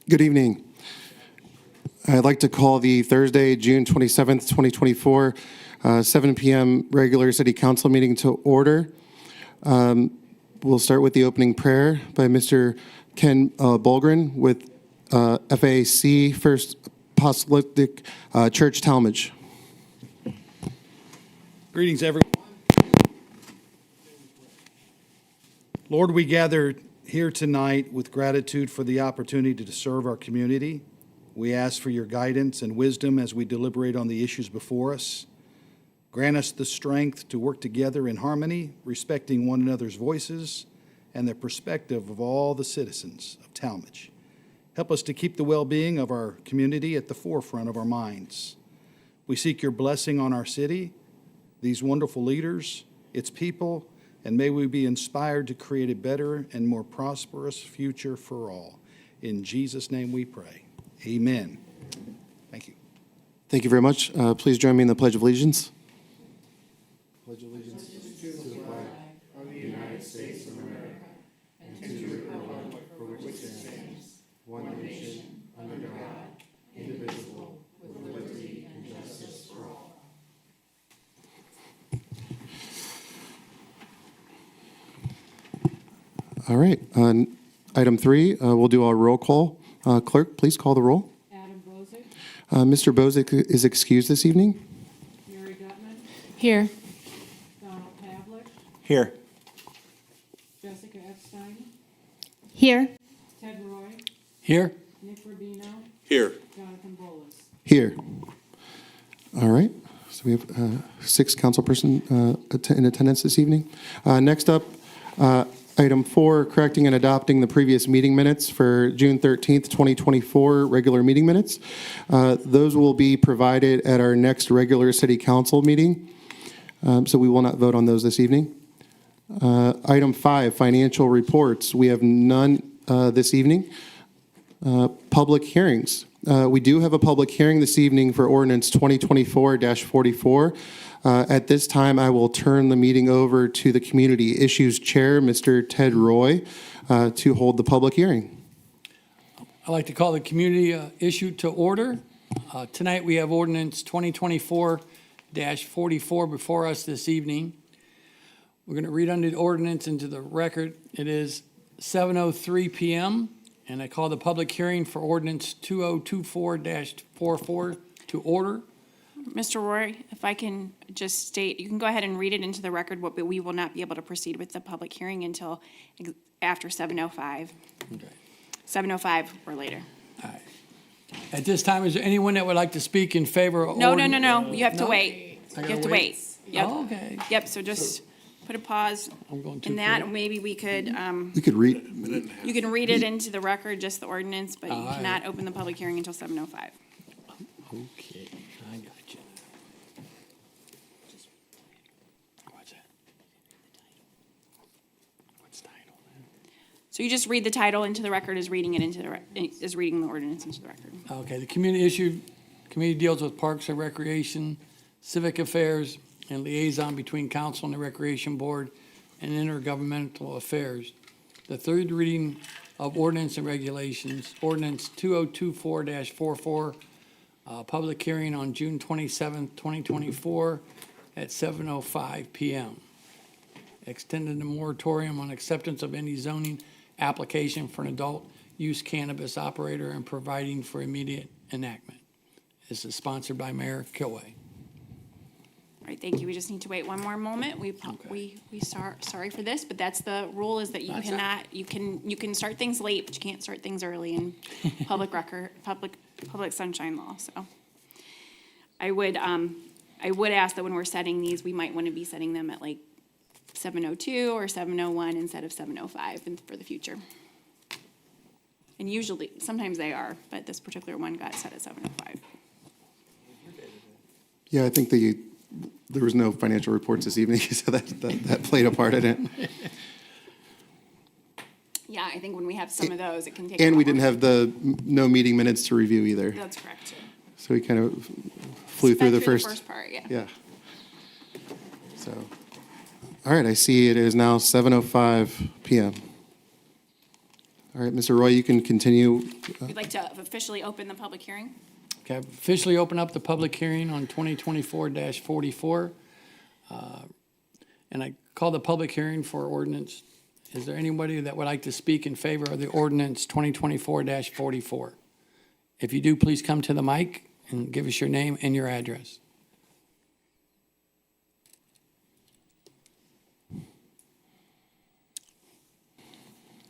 Good evening. I'd like to call the Thursday, June 27th, 2024, 7 p.m. regular City Council meeting to order. We'll start with the opening prayer by Mr. Ken Bolgren with FAC First Apostolic Church, Tallmadge. Greetings, everyone. Lord, we gather here tonight with gratitude for the opportunity to serve our community. We ask for your guidance and wisdom as we deliberate on the issues before us. Grant us the strength to work together in harmony, respecting one another's voices and the perspective of all the citizens of Tallmadge. Help us to keep the well-being of our community at the forefront of our minds. We seek your blessing on our city, these wonderful leaders, its people, and may we be inspired to create a better and more prosperous future for all. In Jesus' name we pray. Amen. Thank you. Thank you very much. Please join me in the Pledge of Allegiance. Pledge of Allegiance to the flag of the United States of America and to the republic for which it stands, one nation, under God, indivisible, with liberty and justice for all. All right. Item 3, we'll do our roll call. Clerk, please call the roll. Adam Bozick. Mr. Bozick is excused this evening. Mary Gutman. Here. Donald Pavlik. Here. Jessica Epstein. Here. Ted Roy. Here. Nick Rubino. Here. Jonathan Bolus. Here. All right. So we have 6 councilperson in attendance this evening. Next up, item 4, correcting and adopting the previous meeting minutes for June 13th, 2024, regular meeting minutes. Those will be provided at our next regular city council meeting, so we will not vote on those this evening. Item 5, financial reports. We have none this evening. Public hearings. We do have a public hearing this evening for ordinance 2024-44. At this time, I will turn the meeting over to the Community Issues Chair, Mr. Ted Roy, to hold the public hearing. I'd like to call the community issue to order. Tonight, we have ordinance 2024-44 before us this evening. We're going to read under the ordinance into the record. It is 7:03 p.m., and I call the public hearing for ordinance 2024-44 to order. Mr. Roy, if I can just state, you can go ahead and read it into the record, but we will not be able to proceed with the public hearing until after 7:05. Okay. 7:05 or later. All right. At this time, is there anyone that would like to speak in favor of No. ordinance? You have to No? wait. I You gotta have to wait? wait. Yep. Oh, okay. Yep, so just put a pause I'm going too in that, quick. maybe we could, We could read. you can read it into the record, just the ordinance, but you All right. cannot open the public hearing until 7:05. Okay, I got you. What's that? What's title, man? So you just read the title into the record as reading it into the, as reading the ordinance into the record. Okay, the community deals with parks and recreation, civic affairs, and liaison between council and the recreation board and intergovernmental affairs. The third reading of ordinance and regulations, ordinance 2024-44, public hearing on June 27th, 2024 at 7:05 p.m. Extended the moratorium on acceptance of any zoning application for an adult use cannabis operator and providing for immediate enactment. This is sponsored by Mayor Kilway. All right, thank you. We just need to wait one more moment. We sorry for this, but that's the rule, is that you That's cannot, you can start things late, but you can't start things early in public sunshine law, so. I would ask that when we're setting these, we might want to be setting them at like 7:02 or 7:01 instead of 7:05 for the future. And usually, sometimes they are, but this particular one got set at 7:05. Yeah, I think there was no financial reports this evening, so that played a part in it. Yeah, I think when we have some of those, it can take. And a we while. didn't have no meeting minutes to review either. That's correct, too. So we kind of flew through the first. Part, yeah. Yeah. So, all right, I see it is now 7:05 p.m. All right, Mr. Roy, you can continue. We'd like to officially open the public hearing. Okay, I've officially open up the public hearing on 2024-44. And I call the public hearing for ordinance. Is there anybody that would like to speak in favor of the ordinance 2024-44? If you do, please come to the mic and give us your name and your address.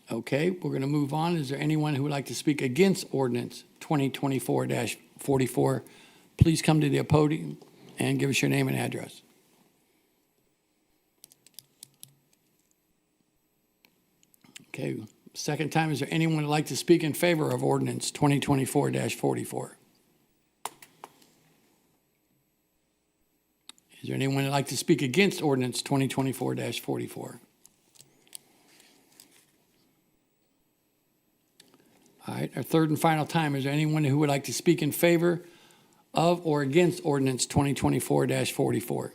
Okay, we're going to move on. Is there anyone who would like to speak against ordinance 2024-44? Please come to the podium and give us your name and address. Okay, second time, is there anyone who would like to speak in favor of ordinance 2024-44? Is there anyone who would like to speak against ordinance 2024-44? All right, our third and final time, is there anyone who would like to speak in favor of or against ordinance 2024-44?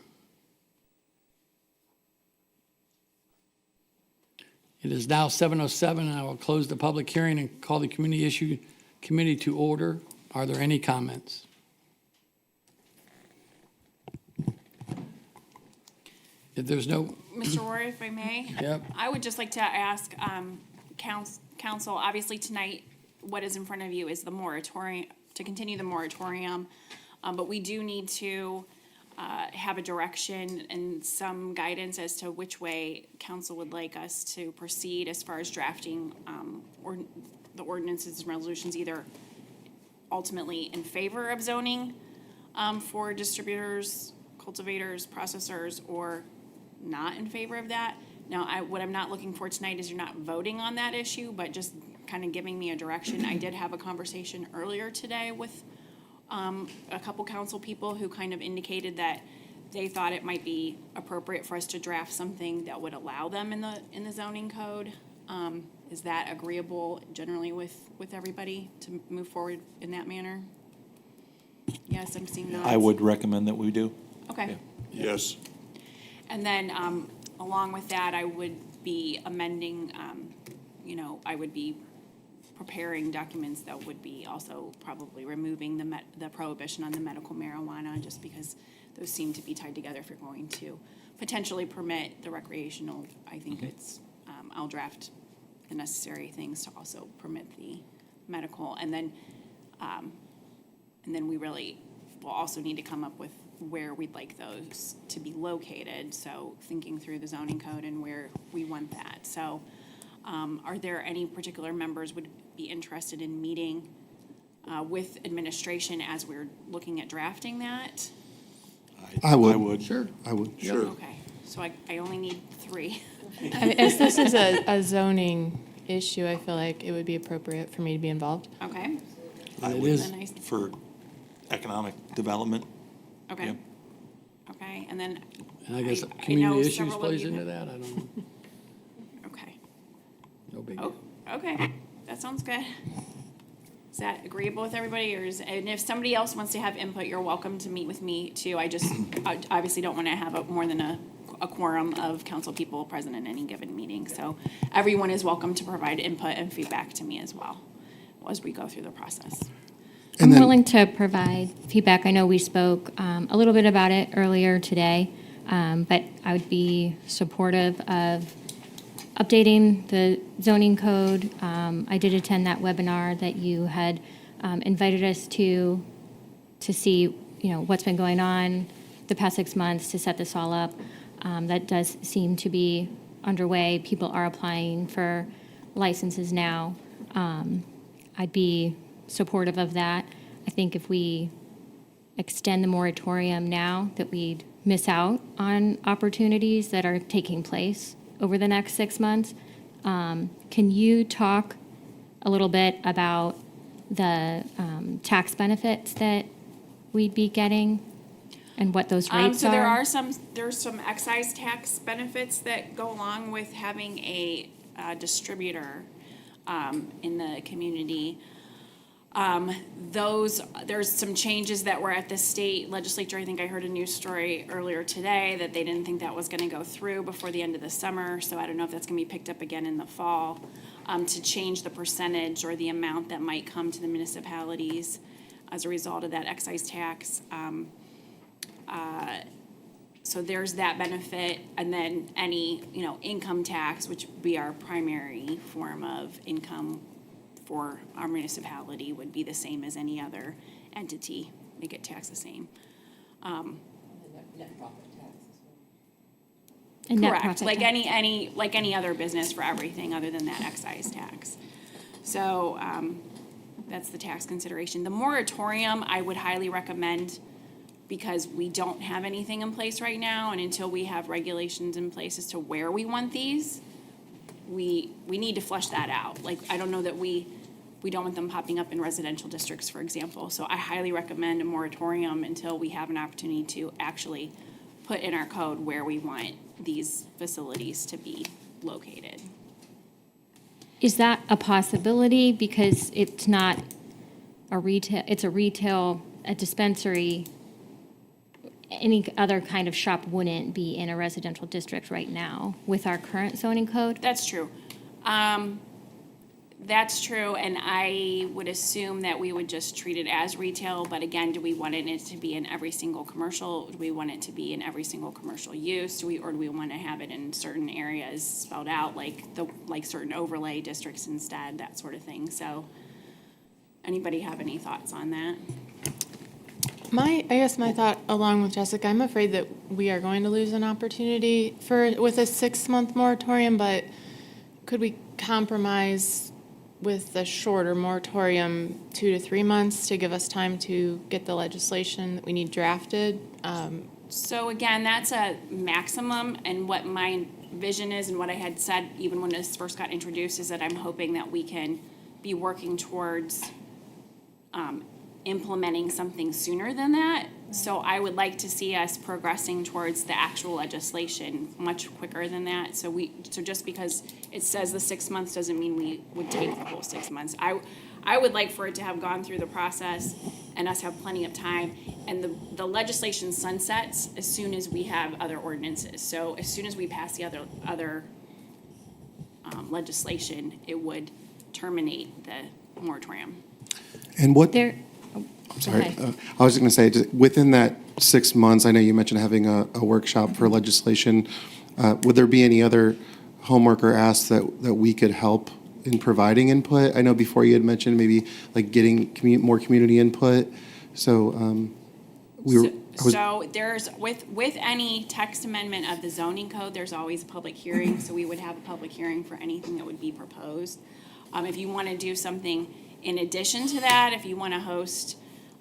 It is now 7:07, and I will close the public hearing and call the Community Issue Committee to order. Are there any comments? If there's no, Mr. Roy, if I may? Yep. I would just like to ask council, obviously tonight, what is in front of you is the moratorium, to continue the moratorium, but we do need to have a direction and some guidance as to which way council would like us to proceed as far as drafting or the ordinances and resolutions, either ultimately in favor of zoning for distributors, cultivators, processors, or not in favor of that. Now, what I'm not looking for tonight is you're not voting on that issue, but just kind of giving me a direction. I did have a conversation earlier today with a couple council people who kind of indicated that they thought it might be appropriate for us to draft something that would allow them in the zoning code. Is that agreeable generally with everybody to move forward in that manner? Yes, I'm seeing nods. I would recommend that we do. Okay. Yes. And then, along with that, I would be amending, I would be preparing documents that would be also probably removing the prohibition on the medical marijuana, just because those seem to be tied together if you're going to potentially permit the recreational. I think it's, I'll draft the necessary things to also permit the medical. And then we really will also need to come up with where we'd like those to be located. So thinking through the zoning code and where we want that. So are there any particular members would be interested in meeting with administration as we're looking at drafting that? I would. I would. sure. I would. Sure. Okay, so I only need 3. I mean, as this is a zoning issue, I feel like it would be appropriate for me to be involved. Okay, I It would is. nice. for economic development. Okay. Yeah. Okay, and then, And I guess I know community issues several of plays you into have- that, I don't know, okay. no big Oh, deal. okay, that sounds good. Is that agreeable with everybody, and if somebody else wants to have input, you're welcome to meet with me too. I obviously don't want to have more than a quorum of council people present in any given meeting. So everyone is welcome to provide input and feedback to me as well as we go through the process. And I'm then- willing to provide feedback. I know we spoke a little bit about it earlier today, but I would be supportive of updating the zoning code. I did attend that webinar that you had invited us to see, what's been going on the past 6 months to set this all up. That does seem to be underway. People are applying for licenses now. I'd be supportive of that. I think if we extend the moratorium now, that we'd miss out on opportunities that are taking place over the next 6 months. Can you talk a little bit about the tax benefits that we'd be getting and what those rates So are? there's some excise tax benefits that go along with having a distributor in the community. There's some changes that were at the state legislature. I think I heard a news story earlier today that they didn't think that was gonna go through before the end of the summer, so I don't know if that's gonna be picked up again in the fall. to change the percentage or the amount that might come to the municipalities as a result of that excise tax. So there's that benefit, and then any, income tax, which would be our primary form of income for our municipality, would be the same as any other entity. They get taxed the same. And net Correct, profit like tax. like any other business for everything other than that excise tax. So, that's the tax consideration. The moratorium, I would highly recommend, because we don't have anything in place right now, and until we have regulations in place as to where we want these, we need to flesh that out. Like, I don't know that we don't want them popping up in residential districts, for example. So I highly recommend a moratorium until we have an opportunity to actually put in our code where we want these facilities to be located. Is that a possibility? Because it's not a retail, it's a dispensary. Any other kind of shop wouldn't be in a residential district right now with our current zoning code? That's true. That's true, and I would assume that we would just treat it as retail, but again, do we want it to be in every single commercial? Do we want it to be in every single commercial use? Or do we want to have it in certain areas spelled out, like certain overlay districts instead, that sort of thing? So, anybody have any thoughts on that? I guess my thought, along with Jessica, I'm afraid that we are going to lose an opportunity with a 6-month moratorium, but could we compromise with the shorter moratorium, 2 to 3 months, to give us time to get the legislation that we need drafted? So again, that's a maximum, and what my vision is, and what I had said even when this first got introduced, is that I'm hoping that we can be working towards implementing something sooner than that. So I would like to see us progressing towards the actual legislation much quicker than that. So just because it says the 6 months doesn't mean we would take the whole 6 months. I would like for it to have gone through the process and us have plenty of time. And the legislation sunsets as soon as we have other ordinances. So as soon as we pass the other legislation, it would terminate the moratorium. And what, There, sorry, okay. I was just going to say, just within that 6 months, I know you mentioned having a workshop for legislation. Would there be any other homework or asks that we could help in providing input? I know before you had mentioned maybe like getting more community input. So So there's, with any text amendment of the zoning code, there's always a public hearing, so we would have a public hearing for anything that would be proposed. If you want to do something in addition to that, if you want to host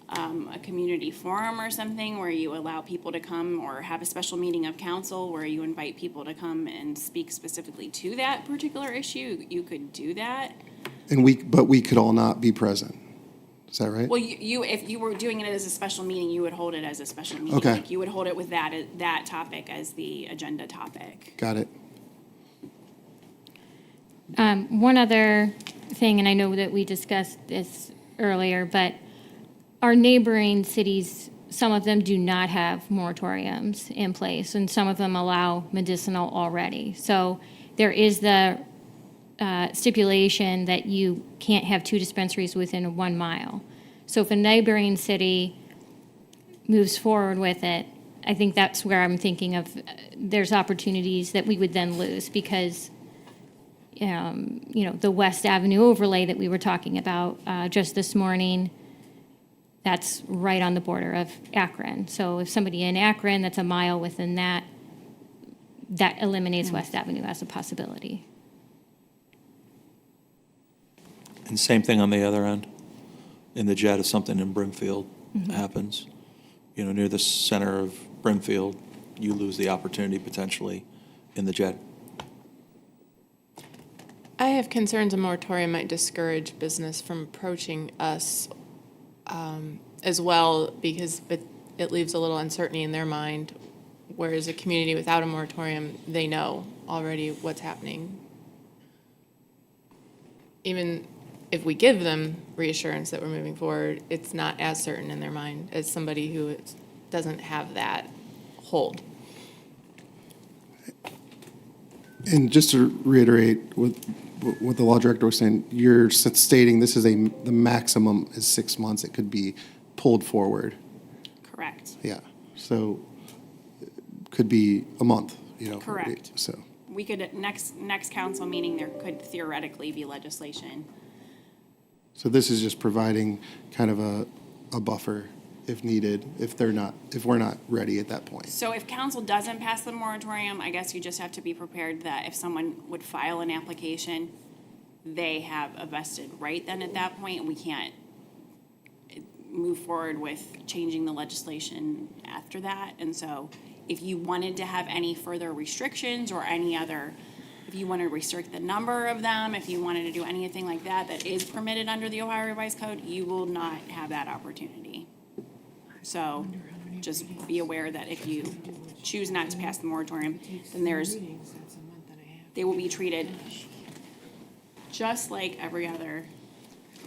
a community forum or something where you allow people to come, or have a special meeting of council where you invite people to come and speak specifically to that particular issue, you could do that. but we could all not be present. Is that right? Well, you if you were doing it as a special meeting, you would hold it as a special meeting. Okay. Like, you would hold it with that topic as the agenda topic. Got it. One other thing, and I know that we discussed this earlier, but our neighboring cities, some of them do not have moratoriums in place, and some of them allow medicinal already. So there is the stipulation that you can't have 2 dispensaries within 1 mile. So if a neighboring city moves forward with it, I think that's where I'm thinking of, there's opportunities that we would then lose, because the West Avenue overlay that we were talking about just this morning, that's right on the border of Akron. So if somebody in Akron that's a mile within that eliminates West Avenue as a possibility. And same thing on the other end. In the jet, if something in Brimfield happens, near the center of Brimfield, you lose the opportunity potentially in the jet. I have concerns a moratorium might discourage business from approaching us as well, because it leaves a little uncertainty in their mind, whereas a community without a moratorium, they know already what's happening. Even if we give them reassurance that we're moving forward, it's not as certain in their mind as somebody who doesn't have that hold. And just to reiterate, with what the law director was saying, you're stating this is the maximum is 6 months. It could be pulled forward. Correct. Yeah. So it could be a month, Correct. So, We could, next council meeting, there could theoretically be legislation. so this is just providing kind of a buffer if needed, if we're not ready at that point. So if council doesn't pass the moratorium, I guess you just have to be prepared that if someone would file an application, they have a vested right then at that point. We can't move forward with changing the legislation after that. And so if you wanted to have any further restrictions or if you want to restrict the number of them, if you wanted to do anything like that that is permitted under the Ohio Revised Code, you will not have that opportunity. So just be aware that if you choose not to pass the moratorium, then they will be treated just like every other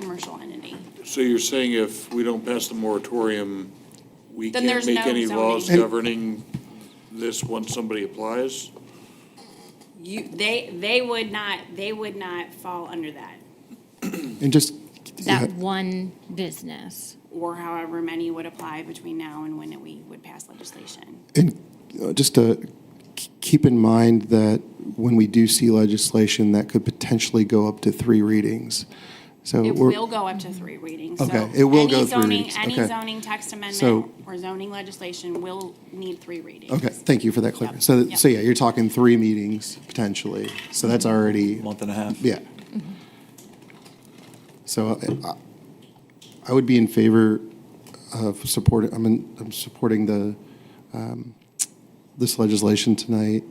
commercial entity. So you're saying if we don't pass the moratorium, we Then can't there's make no any laws zoning. governing this once somebody applies? They would not fall under that, And just, That one business. or however many would apply between now and when we would pass legislation. and just to keep in mind that when we do see legislation, that could potentially go up to 3 readings. So It we're. will go up to 3 readings. Okay, So it will any go 3 zoning- readings. Any Okay. zoning text So- amendment or zoning legislation will need 3 readings. Okay, thank you for that Yep, clarification. yep. So yeah, you're talking 3 meetings potentially. So that's already, Month and a half. yeah. So I would be in favor of supporting, I'm supporting this legislation tonight,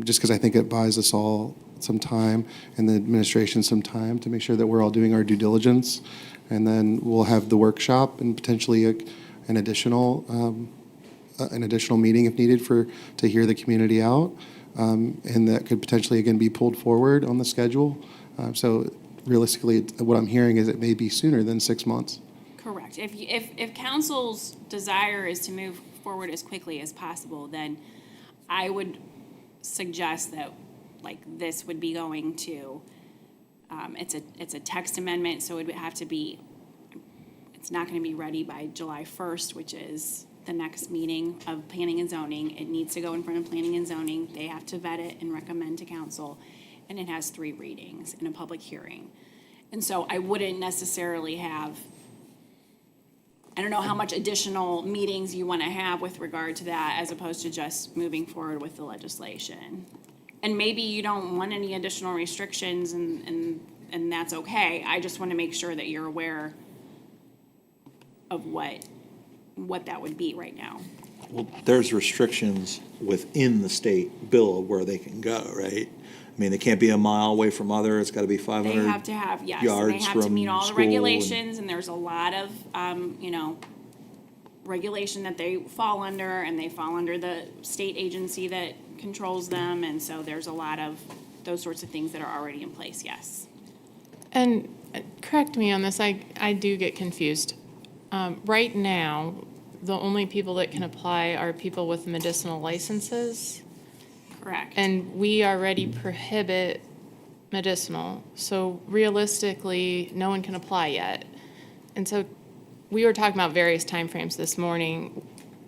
just because I think it buys us all some time and the administration some time to make sure that we're all doing our due diligence. And then we'll have the workshop and potentially an additional meeting if needed to hear the community out. And that could potentially, again, be pulled forward on the schedule. So realistically, what I'm hearing is it may be sooner than 6 months. Correct. If council's desire is to move forward as quickly as possible, then I would suggest that, like, this would be going to, it's a text amendment, so it would have to be, it's not gonna be ready by July 1st, which is the next meeting of planning and zoning. It needs to go in front of planning and zoning. They have to vet it and recommend to council, and it has 3 readings and a public hearing. And so I wouldn't necessarily have, I don't know how much additional meetings you want to have with regard to that, as opposed to just moving forward with the legislation. And maybe you don't want any additional restrictions, and that's okay. I just want to make sure that you're aware of what that would be right now. Well, there's restrictions within the state bill of where they can go, right? I mean, they can't be a mile away from other, it's got to be 500 They have to have, yes, and they yards have to from meet all the school and- regulations, and there's a lot of, regulation that they fall under, and they fall under the state agency that controls them, and so there's a lot of those sorts of things that are already in place, yes. And correct me on this, I do get confused. Right now, the only people that can apply are people with medicinal licenses, Correct. and we already prohibit medicinal. So realistically, no one can apply yet. And so we were talking about various timeframes this morning.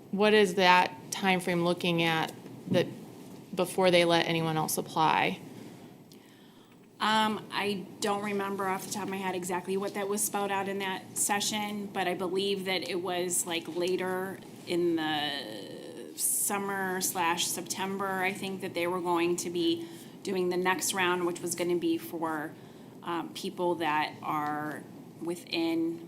What is that timeframe looking at that before they let anyone else apply? I don't remember off the top of my head exactly what that was spelled out in that session, but I believe that it was like later in the summer/September, I think, that they were going to be doing the next round, which was gonna be for, people that are within,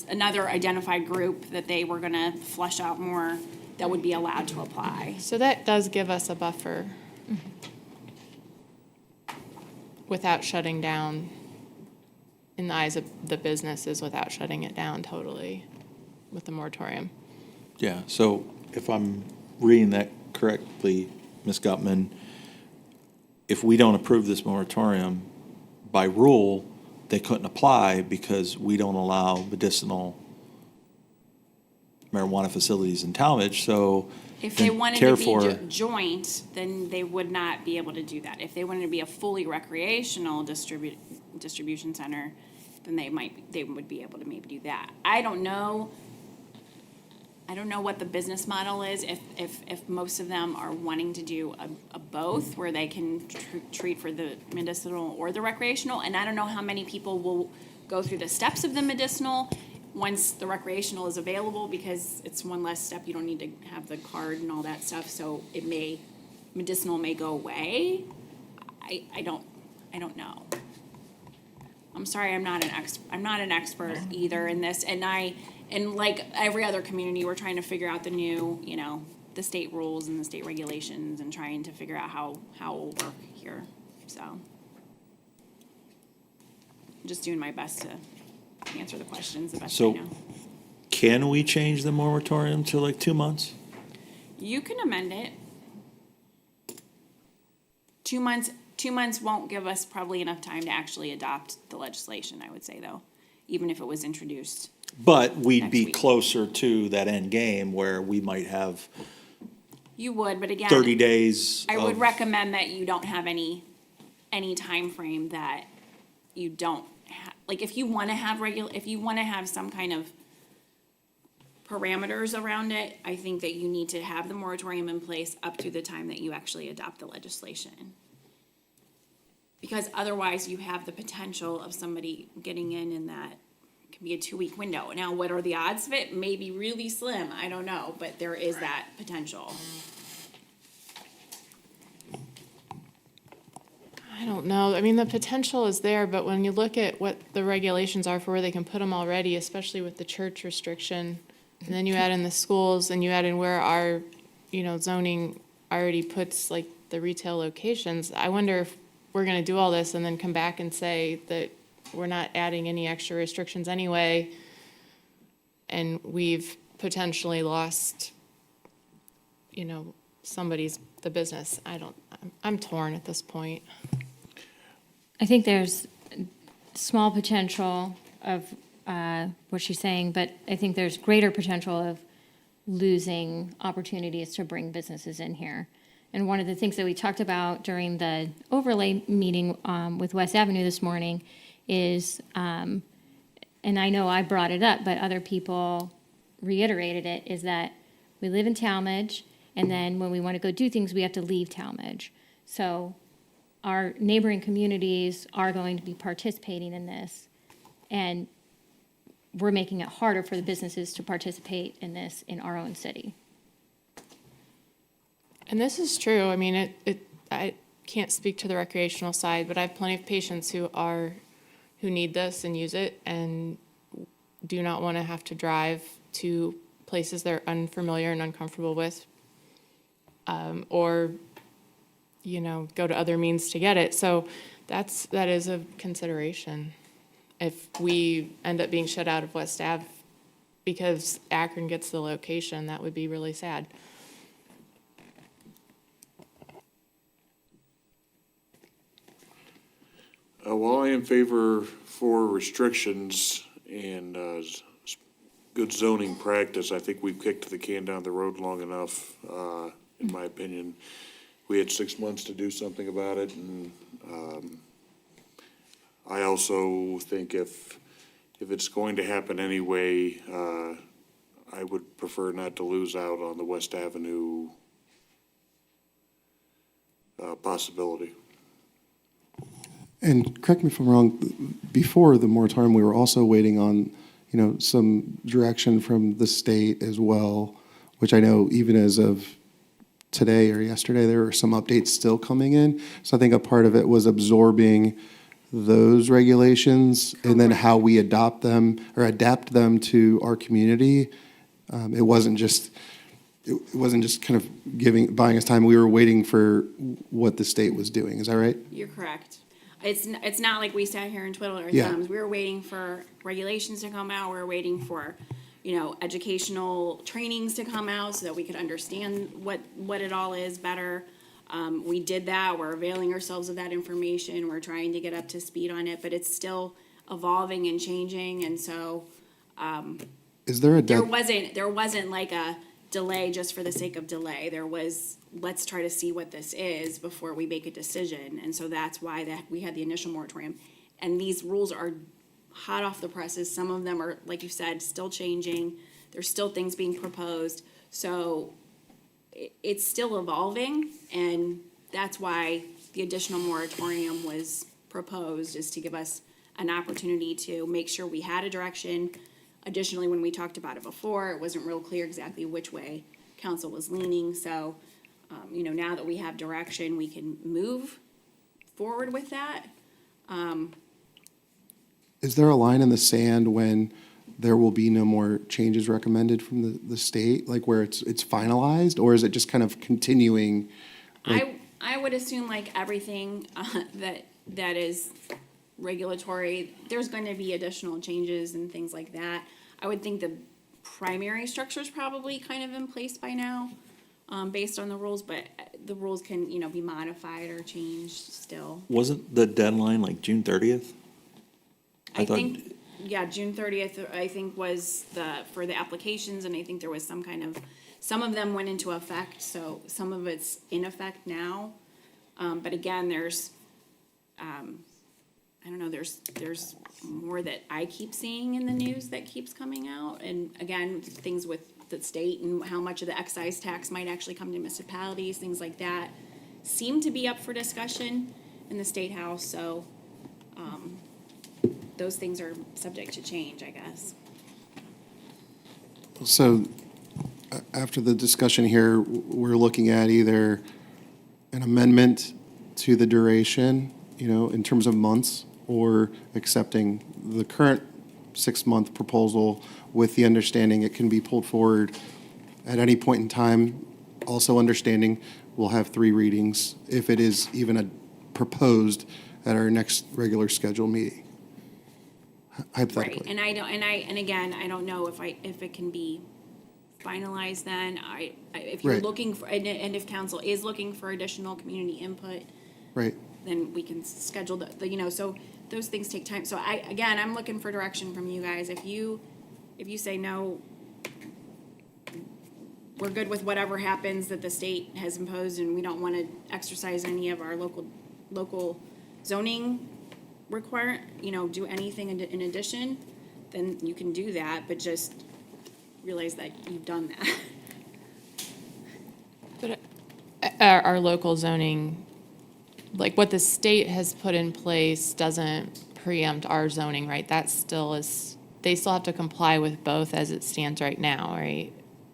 another identified group that they were gonna flush out more that would be allowed to apply. So that does give us a buffer without shutting down, in the eyes of the businesses, without shutting it down totally with the moratorium. Yeah, so if I'm reading that correctly, Ms. Gutman, if we don't approve this moratorium, by rule, they couldn't apply because we don't allow medicinal marijuana facilities in Tallmadge. So If they And wanted care to be for- joint, then they would not be able to do that. If they wanted to be a fully recreational distribution center, then they would be able to maybe do that. I don't know what the business model is, if most of them are wanting to do a both, where they can treat for the medicinal or the recreational, and I don't know how many people will go through the steps of the medicinal once the recreational is available, because it's one less step, you don't need to have the card and all that stuff, so medicinal may go away. I don't know. I'm sorry, I'm not an expert either in this, and like every other community, we're trying to figure out the new, the state rules and the state regulations and trying to figure out how it will work here, so. I'm just doing my best to answer the questions the best I So- know. Can we change the moratorium to like 2 months? You can amend it. 2 months won't give us probably enough time to actually adopt the legislation, I would say, though, even if it was introduced. But we'd Next be week. closer to that end game where we might have You would, but again. 30 days I would of- recommend that you don't have any frame that you don't like, if you wanna have some kind of parameters around it, I think that you need to have the moratorium in place up to the time that you actually adopt the legislation. Because otherwise, you have the potential of somebody getting in that can be a 2-week window. Now, what are the odds of it? Maybe really slim, I don't know, but there is that potential. I don't know. I mean, the potential is there, but when you look at what the regulations are for where they can put them already, especially with the church restriction, and then you add in the schools and you add in where our, zoning already puts like the retail locations, I wonder if we're gonna do all this and then come back and say that we're not adding any extra restrictions anyway, and we've potentially lost, the business. I'm torn at this point. I think there's small potential of what she's saying, but I think there's greater potential of losing opportunities to bring businesses in here. And one of the things that we talked about during the overlay meeting with West Avenue this morning is, and I know I brought it up, but other people reiterated it, is that we live in Tallmadge, and then when we want to go do things, we have to leave Tallmadge. So our neighboring communities are going to be participating in this, and we're making it harder for the businesses to participate in this in our own city. And this is true. I mean, I can't speak to the recreational side, but I have plenty of patients who need this and use it and do not want to have to drive to places they're unfamiliar and uncomfortable with, or go to other means to get it. So that is a consideration. If we end up being shut out of West Ave because Akron gets the location, that would be really sad. Well, I am in favor for restrictions and good zoning practice. I think we've kicked the can down the road long enough, in my opinion. We had 6 months to do something about it, and I also think if it's going to happen anyway, I would prefer not to lose out on the West Avenue possibility. And correct me if I'm wrong, before the moratorium, we were also waiting on, some direction from the state as well, which I know even as of today or yesterday, there were some updates still coming in. So I think a part of it was absorbing those regulations and then how we adopt them or adapt them to our community. It wasn't just kind of buying us time. We were waiting for what the state was doing. Is that right? You're correct. It's not like we sat here and twiddled our Yeah. thumbs. We were waiting for regulations to come out. We were waiting for, educational trainings to come out so that we could understand what it all is better. We did that. We're availing ourselves of that information. We're trying to get up to speed on it, but it's still evolving and changing. And so Is there a there wasn't like delay just for the sake of delay. There was, let's try to see what this is before we make a decision. And so that's why that we had the initial moratorium. And these rules are hot off the presses. Some of them are, like you said, still changing. There's still things being proposed. So it's still evolving, and that's why the additional moratorium was proposed, is to give us an opportunity to make sure we had a direction. Additionally, when we talked about it before, it wasn't real clear exactly which way council was leaning. So, now that we have direction, we can move forward with that. Is there a line in the sand when there will be no more changes recommended from the state, like where it's finalized, or is it just kind of continuing? I would assume like everything that is regulatory, there's going to be additional changes and things like that. I would think the primary structure is probably kind of in place by now, based on the rules, but the rules can, be modified or changed still. Wasn't the deadline like June 30th? I thought- think, yeah, June 30th, I think was for the applications, and I think there was some of them went into effect, so some of it's in effect now. But again, there's, I don't know, there's more that I keep seeing in the news that keeps coming out. And again, things with the state and how much of the excise tax might actually come to municipalities, things like that, seem to be up for discussion in the State House, so, those things are subject to change, I guess. So after the discussion here, we're looking at either an amendment to the duration, in terms of months, or accepting the current 6-month proposal with the understanding it can be pulled forward at any point in time. Also understanding we'll have 3 readings if it is even proposed at our next regular scheduled meeting. Hypothetically. Right, and again, I don't know if it can be finalized then. If you're Right. looking for, and if council is looking for additional community input, Right. then we can schedule so those things take time. So I'm looking for direction from you guys. If you say no, we're good with whatever happens that the state has imposed, and we don't want to exercise any of our local zoning do anything in addition, then you can do that, but just realize that you've done that. But our local zoning, like what the state has put in place doesn't preempt our zoning, right? That still is, they still have to comply with both as it stands right now, right?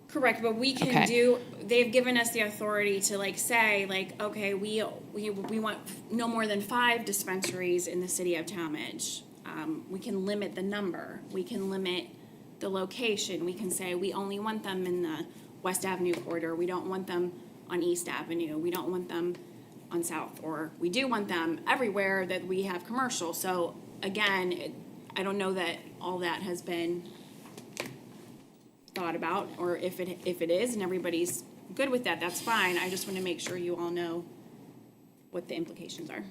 Correct, but we can Okay. they've given us the authority to say, okay, we want no more than 5 dispensaries in the city of Tallmadge. We can limit the number, we can limit the location, we can say we only want them in the West Avenue corridor, we don't want them on East Avenue, we don't want them on South, or we do want them everywhere that we have commercial. So again, I don't know that all that has been thought about, or if it is and everybody's good with that, that's fine. I just want to make sure you all know what the implications are.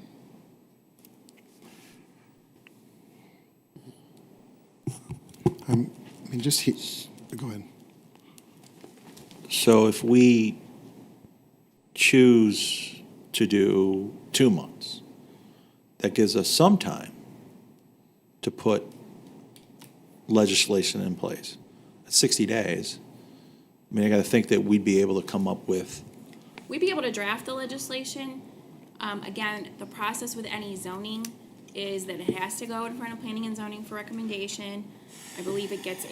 Go ahead. So if we choose to do 2 months, that gives us some time to put legislation in place. At 60 days, I got to think that we'd be able to come up with, We'd be able to draft the legislation. Again, the process with any zoning is that it has to go in front of planning and zoning for recommendation. I believe it gets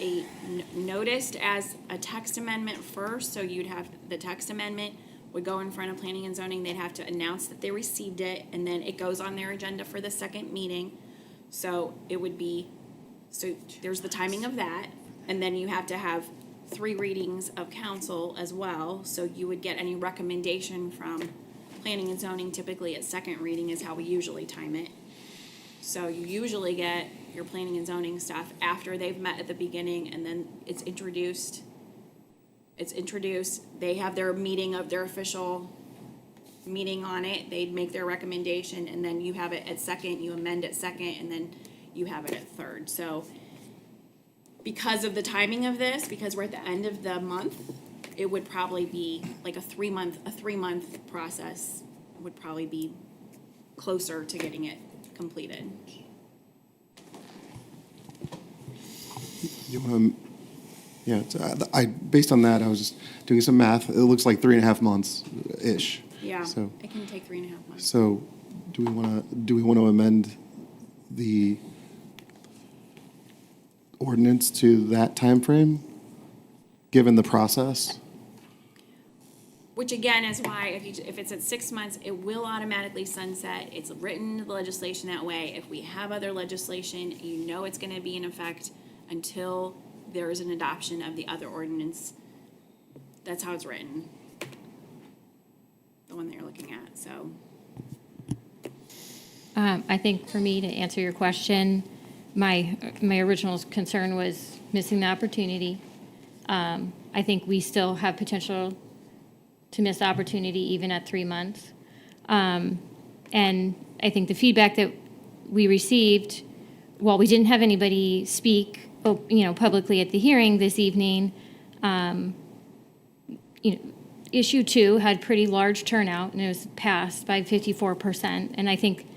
noticed as a text amendment first, so you'd have, the text amendment would go in front of planning and zoning, they'd have to announce that they received it, and then it goes on their agenda for the second meeting. So it would be, so there's the timing of that, and then you have to have 3 readings of council as well, so you would get any recommendation from planning and zoning, typically at second reading is how we usually time it. So you usually get your planning and zoning stuff after they've met at the beginning, and then it's introduced, they have their meeting of their official meeting on it, they'd make their recommendation, and then you have it at second, you amend it second, and then you have it at third. So because of the timing of this, because we're at the end of the month, it would probably be like a three-month process would probably be closer to getting it completed. Yeah, based on that, I was just doing some math. It looks like 3.5 months-ish. Yeah, So, it can take 3.5 months. so do we want to amend the ordinance to that timeframe, given the process? Which again is why if it's at 6 months, it will automatically sunset. It's written in the legislation that way. If we have other legislation, you know it's gonna be in effect until there is an adoption of the other ordinance. That's how it's written. The one that you're looking at, so. I think for me to answer your question, my original concern was missing the opportunity. I think we still have potential to miss the opportunity even at 3 months. And I think the feedback that we received, while we didn't have anybody speak, publicly at the hearing this evening, issue 2 had pretty large turnout and it was passed by 54%. And I think,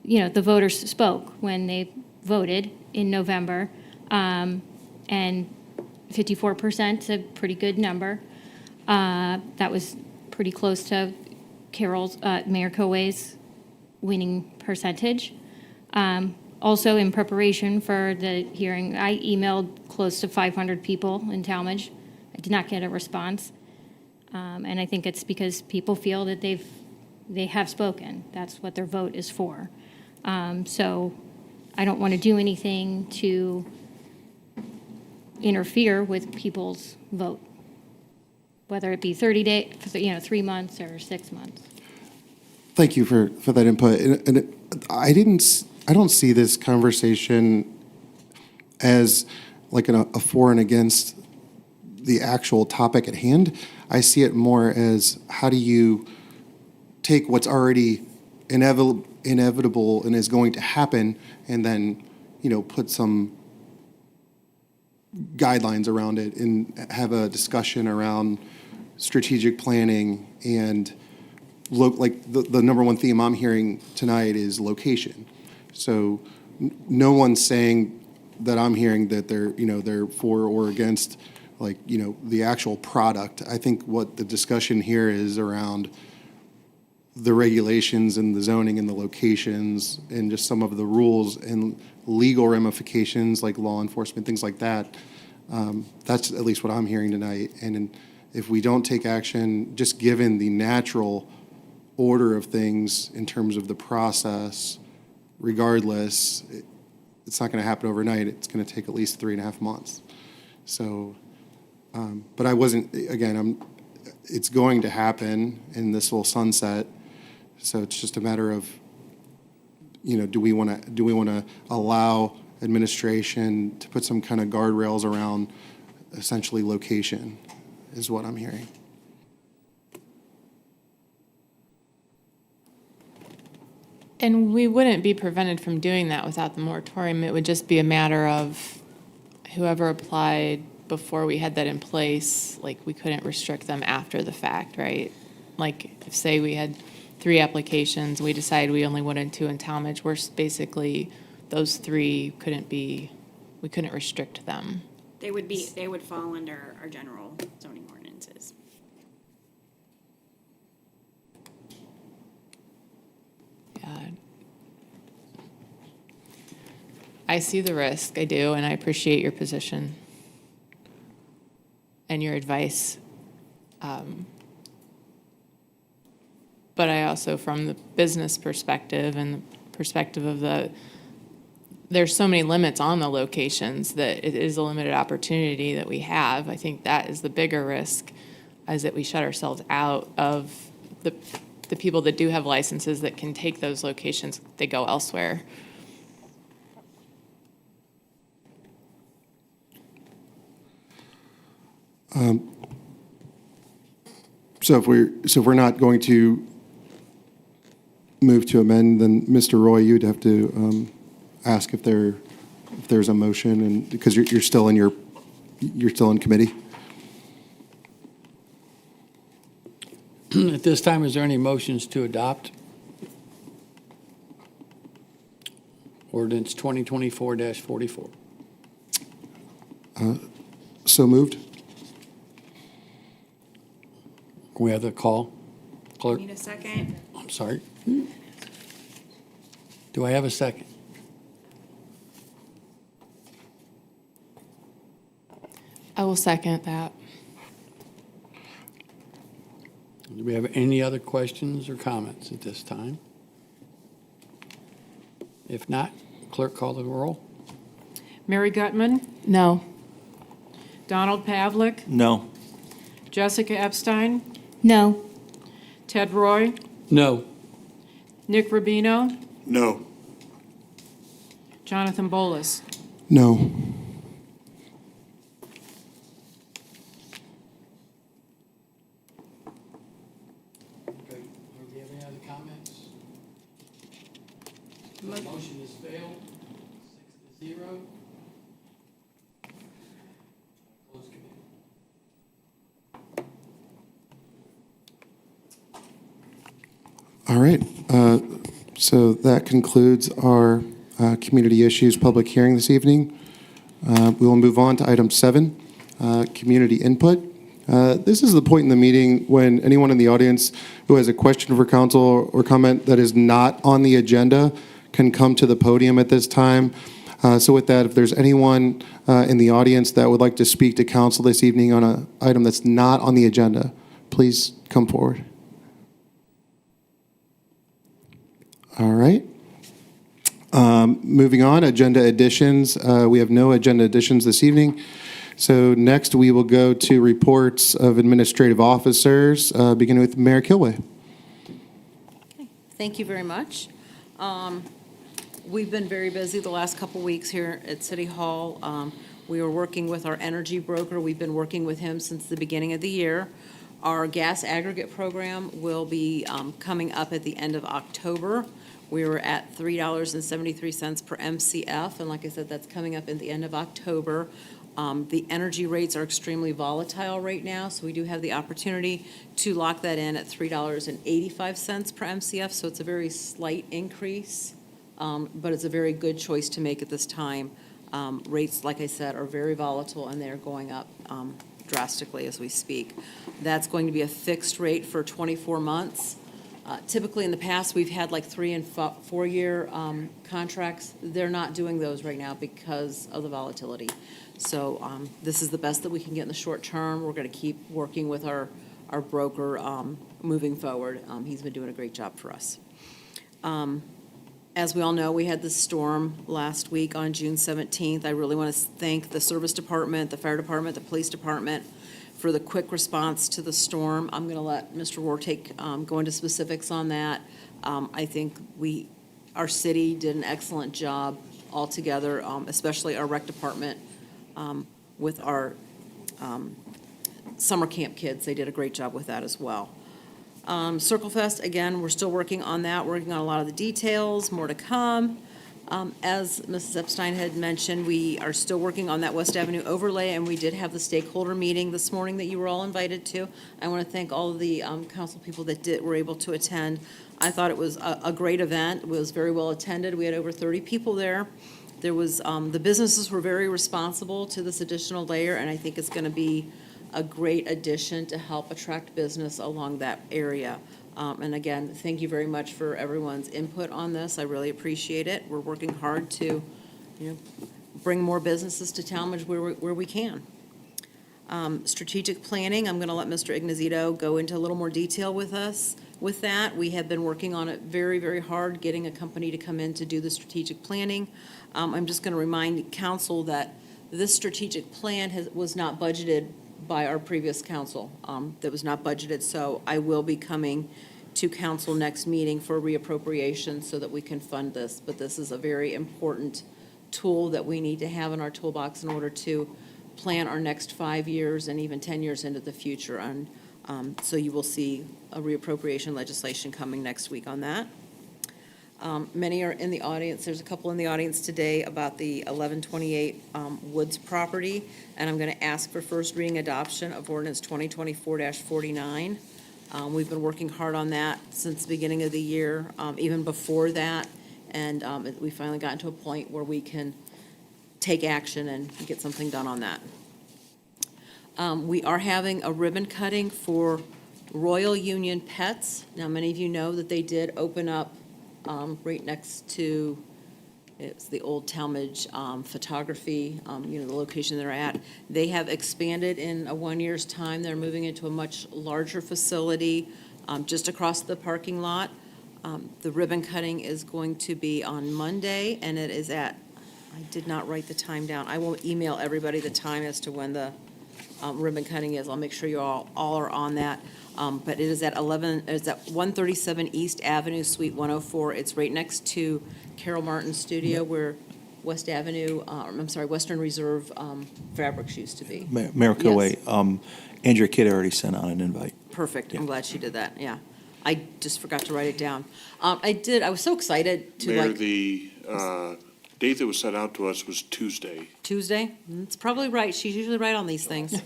the voters spoke when they voted in November. And 54% is a pretty good number. That was pretty close to Mayor Koway's winning percentage. Also, in preparation for the hearing, I emailed close to 500 people in Tallmadge. I did not get a response. And I think it's because people feel that they have spoken. That's what their vote is for. So I don't want to do anything to interfere with people's vote, whether it be 30 days, 3 months or 6 months. Thank you for that input. And I don't see this conversation as like a for and against the actual topic at hand. I see it more as how do you take what's already inevitable and is going to happen and then, put some guidelines around it and have a discussion around strategic planning and the number one theme I'm hearing tonight is location. So no one's saying that I'm hearing that they're for or against the actual product. I think what the discussion here is around the regulations and the zoning and the locations and just some of the rules and legal ramifications like law enforcement, things like that. That's at least what I'm hearing tonight. And if we don't take action, just given the natural order of things in terms of the process, regardless, it's not going to happen overnight. It's going to take at least 3.5 months. So, but I wasn't, again, it's going to happen and this will sunset. So it's just a matter of, do we want to allow administration to put some kind of guardrails around essentially location is what I'm hearing. And we wouldn't be prevented from doing that without the moratorium. It would just be a matter of whoever applied before we had that in place, we couldn't restrict them after the fact, right? If, say, we had 3 applications, we decided we only wanted 2 in Tallmadge, we're basically, those 3 we couldn't restrict them. They would fall under our general zoning ordinances. Yeah. I see the risk, I do, and I appreciate your position and your advice. But I also, from the business perspective and the perspective of there's so many limits on the locations that it is a limited opportunity that we have. I think that is the bigger risk, is that we shut ourselves out of the people that do have licenses that can take those locations, they go elsewhere. So if we're not going to move to amend, then Mr. Roy, you'd have to ask if there's a motion, and because you're still in committee. At this time, is there any motions to adopt? Ordinance 2024-44. So moved. Can we have the call? Clerk, Need a second? I'm sorry. Do I have a second? I will second that. Do we have any other questions or comments at this time? If not, clerk, call the roll. Mary Gutman, No. Donald Pavlik, No. Jessica Epstein, No. Ted Roy, No. Nick Rubino, No. Jonathan Bolus. No. Okay, do we have any other comments? The motion has failed, 6-0. Close committee. All right. So that concludes our community issues public hearing this evening. We will move on to item 7, community input. This is the point in the meeting when anyone in the audience who has a question for council or comment that is not on the agenda can come to the podium at this time. So with that, if there's anyone in the audience that would like to speak to council this evening on an item that's not on the agenda, please come forward. All right. Moving on, agenda additions. We have no agenda additions this evening. So next, we will go to reports of administrative officers, beginning with Mayor Kilway. Thank you very much. We've been very busy the last couple weeks here at City Hall. We are working with our energy broker. We've been working with him since the beginning of the year. Our gas aggregate program will be coming up at the end of October. We were at $3.73 per MCF, and like I said, that's coming up at the end of October. The energy rates are extremely volatile right now, so we do have the opportunity to lock that in at $3.85 per MCF, so it's a very slight increase, but it's a very good choice to make at this time. Rates, like I said, are very volatile, and they're going up drastically as we speak. That's going to be a fixed rate for 24 months. Typically, in the past, we've had like 3- and 4-year contracts. They're not doing those right now because of the volatility. So this is the best that we can get in the short term. We're going to keep working with our broker moving forward. He's been doing a great job for us. As we all know, we had the storm last week on June 17th. I really want to thank the service department, the fire department, the police department for the quick response to the storm. I'm going to let Mr. Wartake go into specifics on that. I think our city did an excellent job altogether, especially our rec department with our summer camp kids. They did a great job with that as well. Circle Fest, again, we're still working on that, working on a lot of the details, more to come. As Mrs. Epstein had mentioned, we are still working on that West Avenue overlay, and we did have the stakeholder meeting this morning that you were all invited to. I want to thank all of the council people that were able to attend. I thought it was a great event. It was very well attended. We had over 30 people there. There was, the businesses were very responsible to this additional layer, and I think it's going to be a great addition to help attract business along that area. And again, thank you very much for everyone's input on this. I really appreciate it. We're working hard to, bring more businesses to Tallmadge where we can. Strategic planning, I'm going to let Mr. Ignazito go into a little more detail with us with that. We have been working on it very, very hard, getting a company to come in to do the strategic planning. I'm just going to remind council that this strategic plan was not budgeted by our previous council. That was not budgeted, so I will be coming to council next meeting for reappropriation so that we can fund this. But this is a very important tool that we need to have in our toolbox in order to plan our next 5 years and even 10 years into the future. And so you will see a reappropriation legislation coming next week on that. Many are in the audience. There's a couple in the audience today about the 1128 Woods property, and I'm going to ask for first reading adoption of ordinance 2024-49. We've been working hard on that since the beginning of the year, even before that, and we finally gotten to a point where we can take action and get something done on that. We are having a ribbon cutting for Royal Union Pets. Now, many of you know that they did open up right next to, it's the old Tallmadge photography, the location they're at. They have expanded in a 1 year's time. They're moving into a much larger facility just across the parking lot. The ribbon cutting is going to be on Monday, and it is at, I did not write the time down. I will email everybody the time as to when the ribbon cutting is. I'll make sure you all are on that. But it is at 137 East Avenue, Suite 104. It's right next to Carol Martin's studio where Western Reserve Fabrics used to be. Mayor Kilway, Andrea Kidd already sent out an invite. Perfect. I'm Yeah. glad she did that, yeah. I just forgot to write it down. I was so excited to Mayor, the date that was sent out to us was Tuesday. Tuesday? It's probably right. She's usually right on these things.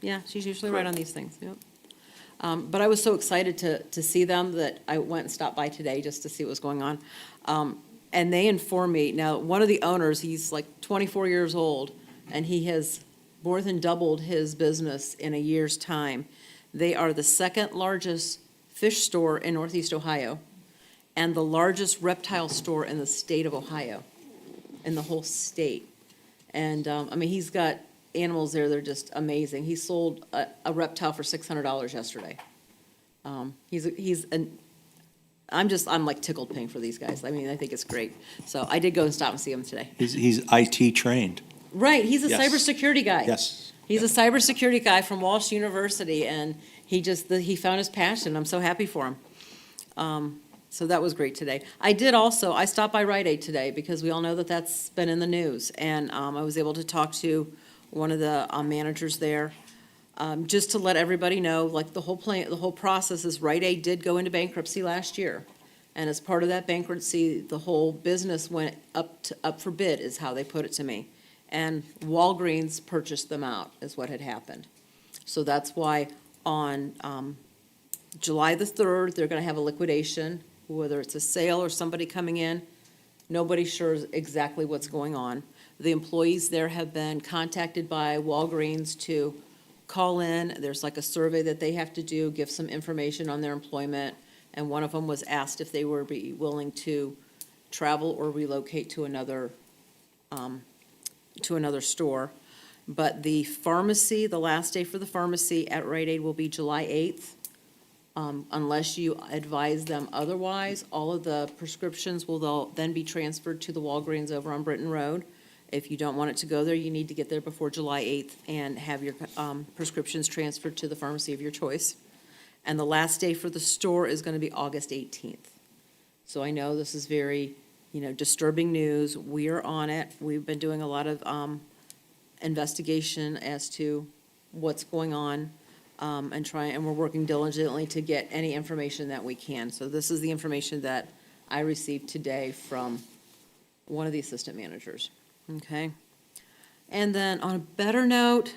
Yeah, she's usually right on these things, yep. But I was so excited to see them that I went and stopped by today just to see what was going on. And they informed me, now, one of the owners, he's like 24 years old, and he has more than doubled his business in a year's time. They are the second largest fish store in Northeast Ohio and the largest reptile store in the state of Ohio, in the whole state. And, he's got animals there, they're just amazing. He sold a reptile for $600 yesterday. I'm like tickled pink for these guys. I think it's great. So I did go and stop and see him today. He's IT trained. Right, he's a Yes. cybersecurity guy. Yes. He's a cybersecurity guy from Walsh University, and he found his passion. I'm so happy for him. So that was great today. I stopped by Rite Aid today because we all know that that's been in the news. And I was able to talk to one of the managers there, just to let everybody know, like the whole process is Rite Aid did go into bankruptcy last year. And as part of that bankruptcy, the whole business went up for bid, is how they put it to me. And Walgreens purchased them out, is what had happened. So that's why on July the 3rd, they're going to have a liquidation, whether it's a sale or somebody coming in. Nobody's sure exactly what's going on. The employees there have been contacted by Walgreens to call in. There's like a survey that they have to do, give some information on their employment. And one of them was asked if they were willing to travel or relocate to another store. But the pharmacy, the last day for the pharmacy at Rite Aid will be July 8th. Unless you advise them otherwise, all of the prescriptions will then be transferred to the Walgreens over on Britton Road. If you don't want it to go there, you need to get there before July 8th and have your prescriptions transferred to the pharmacy of your choice. And the last day for the store is going to be August 18th. So I know this is very, disturbing news. We are on it. We've been doing a lot of investigation as to what's going on, and we're working diligently to get any information that we can. So this is the information that I received today from one of the assistant managers. Okay. And then on a better note,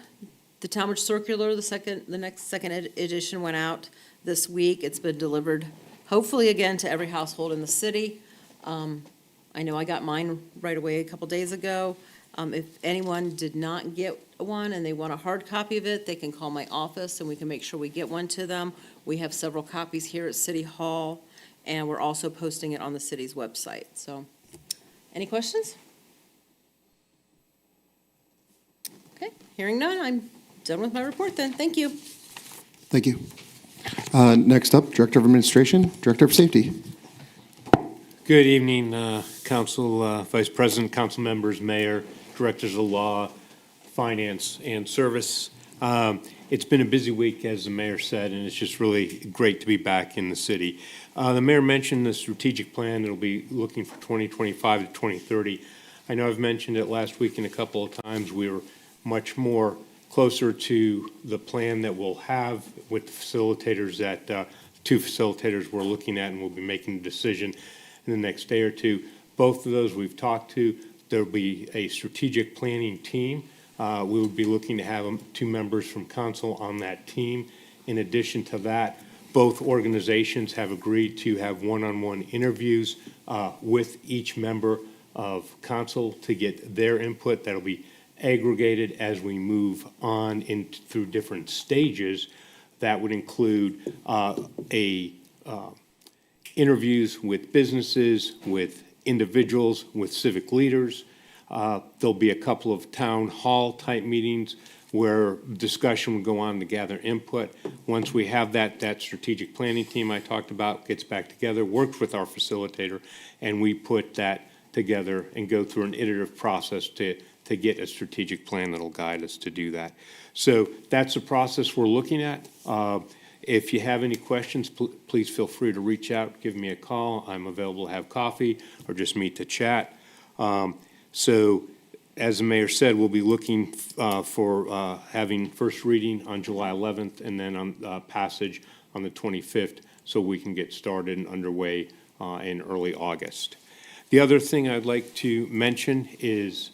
the Tallmadge Circular, the next second edition went out this week. It's been delivered, hopefully again, to every household in the city. I know I got mine right away a couple days ago. If anyone did not get one and they want a hard copy of it, they can call my office and we can make sure we get one to them. We have several copies here at City Hall, and we're also posting it on the city's website. So, any questions? Okay, hearing none, I'm done with my report then. Thank you. Thank you. Next up, Director of Administration, Director of Safety. Good evening, Council, Vice President, Council members, Mayor, Directors of Law, Finance, and Service. It's been a busy week, as the Mayor said, and it's just really great to be back in the city. The Mayor mentioned the strategic plan that'll be looking for 2025 to 2030. I know I've mentioned it last week and a couple of times. We were much more closer to the plan that we'll have with the facilitators that two facilitators we're looking at, and we'll be making a decision in the next day or two. Both of those we've talked to. There'll be a strategic planning team. We would be looking to have 2 members from council on that team. In addition to that, Both organizations have agreed to have one-on-one interviews with each member of council to get their input. That'll be aggregated as we move on through different stages. That would include interviews with businesses, with individuals, with civic leaders. There'll be a couple of town hall type meetings where discussion will go on to gather input. Once we have that strategic planning team I talked about gets back together, works with our facilitator, and we put that together and go through an iterative process to get a strategic plan that'll guide us to do that. So that's the process we're looking at. If you have any questions, please feel free to reach out, give me a call. I'm available to have coffee or just meet to chat. So as the mayor said, we'll be looking for having first reading on July 11th and then on passage on the 25th so we can get started and underway in early August. The other thing I'd like to mention is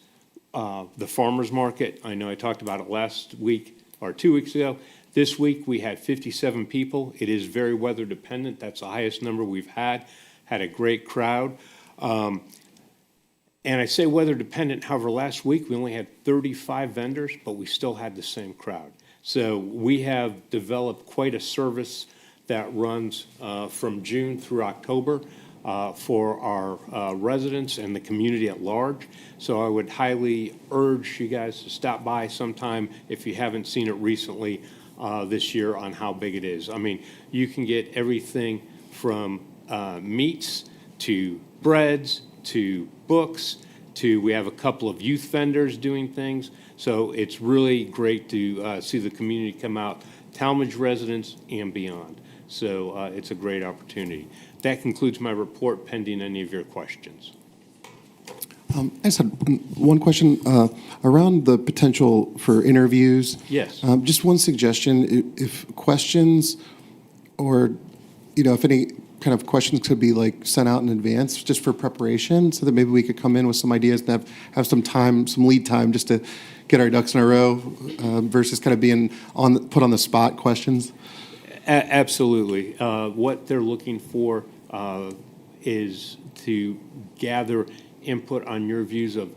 the farmer's market. I know I talked about it last week or 2 weeks ago. This week we had 57 people. It is very weather dependent. That's the highest number we've had. Had a great crowd. And I say weather dependent, however, last week we only had 35 vendors, but we still had the same crowd. So we have developed quite a service that runs from June through October for our residents and the community at large. So I would highly urge you guys to stop by sometime if you haven't seen it recently this year on how big it is. I mean, you can get everything from meats to breads to books to we have a couple of youth vendors doing things. So it's really great to see the community come out, Tallmadge residents and beyond. So it's a great opportunity. That concludes my report pending any of your questions. I just had one question around the potential for interviews. Yes. Just one suggestion, if questions or, if any kind of questions could be like sent out in advance just for preparation so that maybe we could come in with some ideas and have some time, some lead time just to get our ducks in a row versus kind of being put on the spot questions. Absolutely. What they're looking for is to gather input on your views of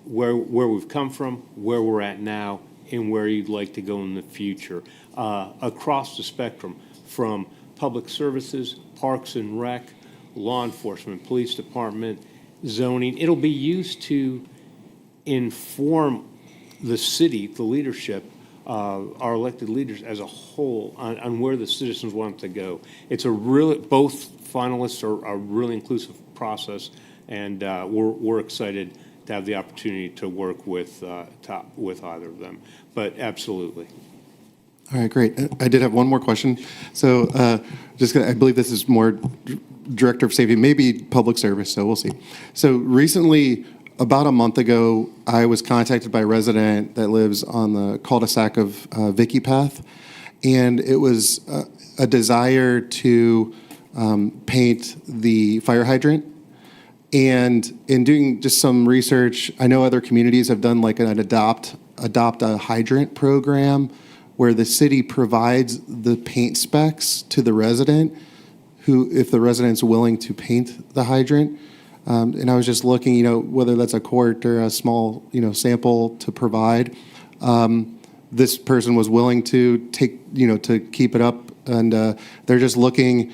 where we've come from, where we're at now, and where you'd like to go in the future. Across the spectrum, from public services, parks and rec, law enforcement, police department, zoning. It'll be used to inform the city, the leadership, our elected leaders as a whole on where the citizens want to go. It's both finalists are a really inclusive process, and we're excited to have the opportunity to work with either of them. But absolutely. All right, great. I did have one more question. So I believe this is more Director of Safety, maybe Public Service, so we'll see. So recently, about a month ago, I was contacted by a resident that lives on the cul-de-sac of Vicky Path, and it was a desire to paint the fire hydrant. And in doing just some research, I know other communities have done like an adopt a hydrant program where the city provides the paint specs to the resident if the resident's willing to paint the hydrant. And I was just looking, whether that's a quart or a small, sample to provide. This person was willing to to keep it up, and they're just looking.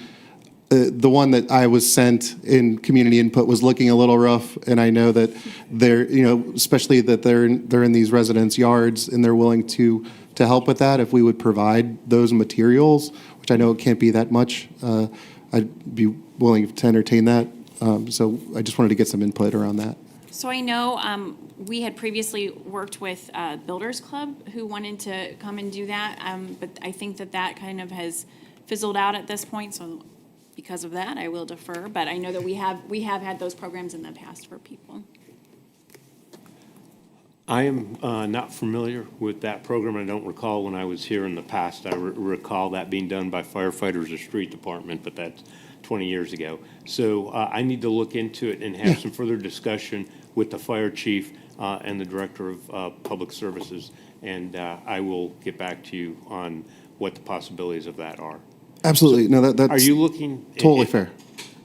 The one that I was sent in community input was looking a little rough, and I know that they're, especially that they're in these residents' yards, and they're willing to help with that if we would provide those materials, which I know it can't be that much. I'd be willing to entertain that. So I just wanted to get some input around that. So I know we had previously worked with Builders Club who wanted to come and do that, but I think that kind of has fizzled out at this point, so because of that, I will defer, but I know that we have had those programs in the past for people. I am not familiar with that program. I don't recall when I was here in the past. I recall that being done by firefighters or street department, but that's 20 years ago. So I need to look into it and have some further discussion with the fire chief and the director of public services, and I will get back to you on what the possibilities of that are. Absolutely. No, that's Are you looking? totally fair.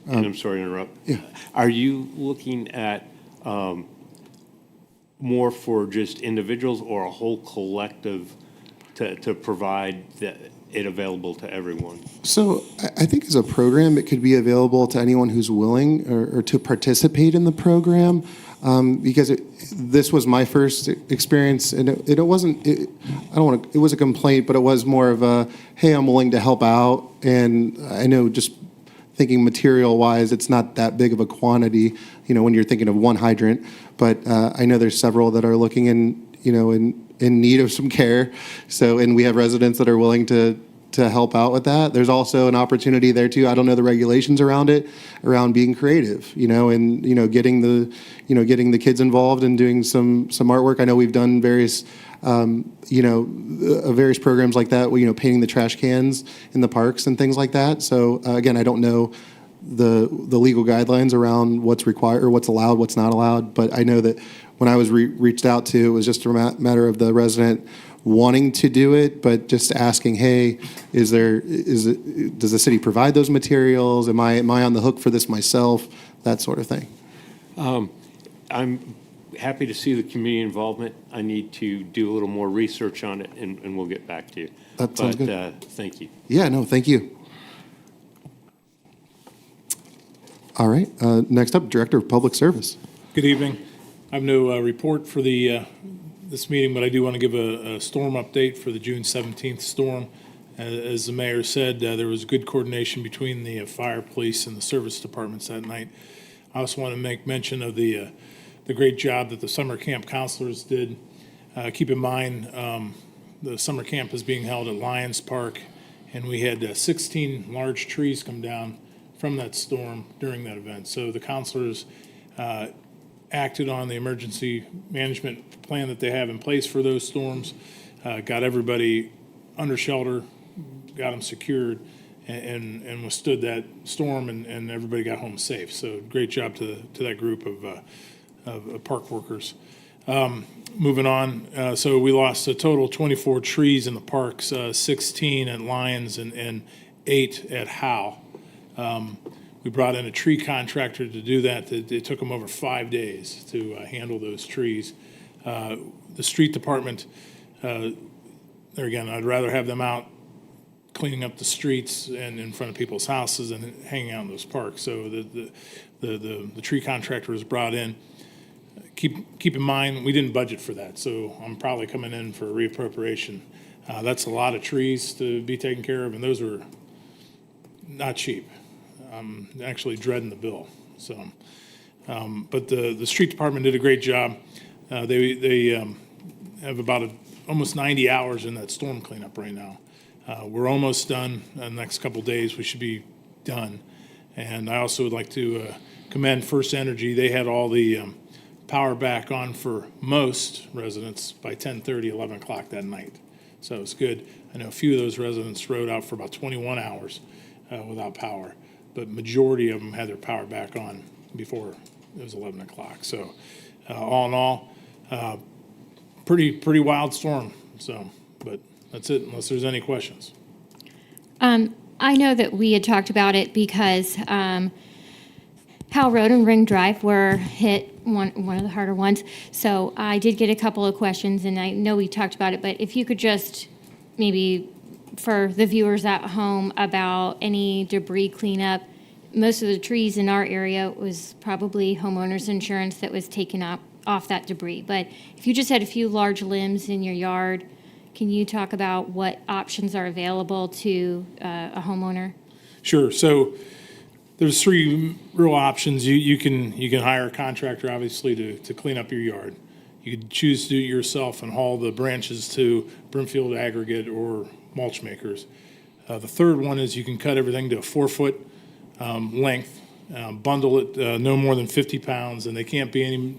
And I'm sorry to interrupt. Yeah. Are you looking at more for just individuals or a whole collective to provide it available to everyone? So I think as a program, it could be available to anyone who's willing or to participate in the program. Because this was my first experience, and it wasn't, I don't want to, it was a complaint, but it was more of a, hey, I'm willing to help out. And I know just thinking material-wise, it's not that big of a quantity, when you're thinking of one hydrant. But I know there's several that are looking in need of some care. So, and we have residents that are willing to help out with that. There's also an opportunity there too. I don't know the regulations around it, around being creative, and getting the kids involved and doing some artwork. I know we've done various various programs like that, painting the trash cans in the parks and things like that. So again, I don't know the legal guidelines around what's required or what's allowed, what's not allowed. But I know that when I was reached out to, it was just a matter of the resident wanting to do it, but just asking, hey, does the city provide those materials? Am I on the hook for this myself? That sort of thing. I'm happy to see the community involvement. I need to do a little more research on it, and we'll get back to you. That sounds good. Thank you. Yeah, no, thank you. All right, next up, Director of Public Service. Good evening. I have no report for this meeting, but I do want to give a storm update for the June 17th storm. As the mayor said, there was good coordination between the fire, police, and the service departments that night. I also want to make mention of the great job that the summer camp counselors did. Keep in mind, the summer camp is being held at Lions Park, and we had 16 large trees come down from that storm during that event. So the counselors acted on the emergency management plan that they have in place for those storms, got everybody under shelter, got them secured, and withstood that storm, and everybody got home safe. So great job to that group of park workers. Moving on, so we lost a total of 24 trees in the parks, 16 at Lions and 8 at Howe. We brought in a tree contractor to do that. It took them over 5 days to handle those trees. The street department, there again, I'd rather have them out cleaning up the streets and in front of people's houses and hanging out in those parks. So the tree contractor was brought in. Keep in mind, we didn't budget for that, so I'm probably coming in for a reappropriation. That's a lot of trees to be taken care of, and those are not cheap. I'm actually dreading the bill. So, but the street department did a great job. They have about almost 90 hours in that storm cleanup right now. We're almost done. In the next couple days, we should be done. And I also would like to commend First Energy. They had all the power back on for most residents by 10:30, 11 o'clock that night. So it's good. I know a few of those residents rode out for about 21 hours without power, but majority of them had their power back on before it was 11 o'clock. So all in all, pretty wild storm. So, but that's it, unless there's any questions. I know that we had talked about it because Powell Road and Ring Drive were hit, one of the harder ones. So I did get a couple of questions, and I know we talked about it, but if you could just maybe for the viewers at home about any debris cleanup. Most of the trees in our area was probably homeowners insurance that was taken off that debris. But if you just had a few large limbs in your yard, can you talk about what options are available to a homeowner? Sure. So there's 3 real options. You can hire a contractor, obviously, to clean up your yard. You could choose to do it yourself and haul the branches to Brimfield Aggregate or mulch makers. The third one is you can cut everything to a 4-foot length, bundle it no more than 50 pounds, and they can't be any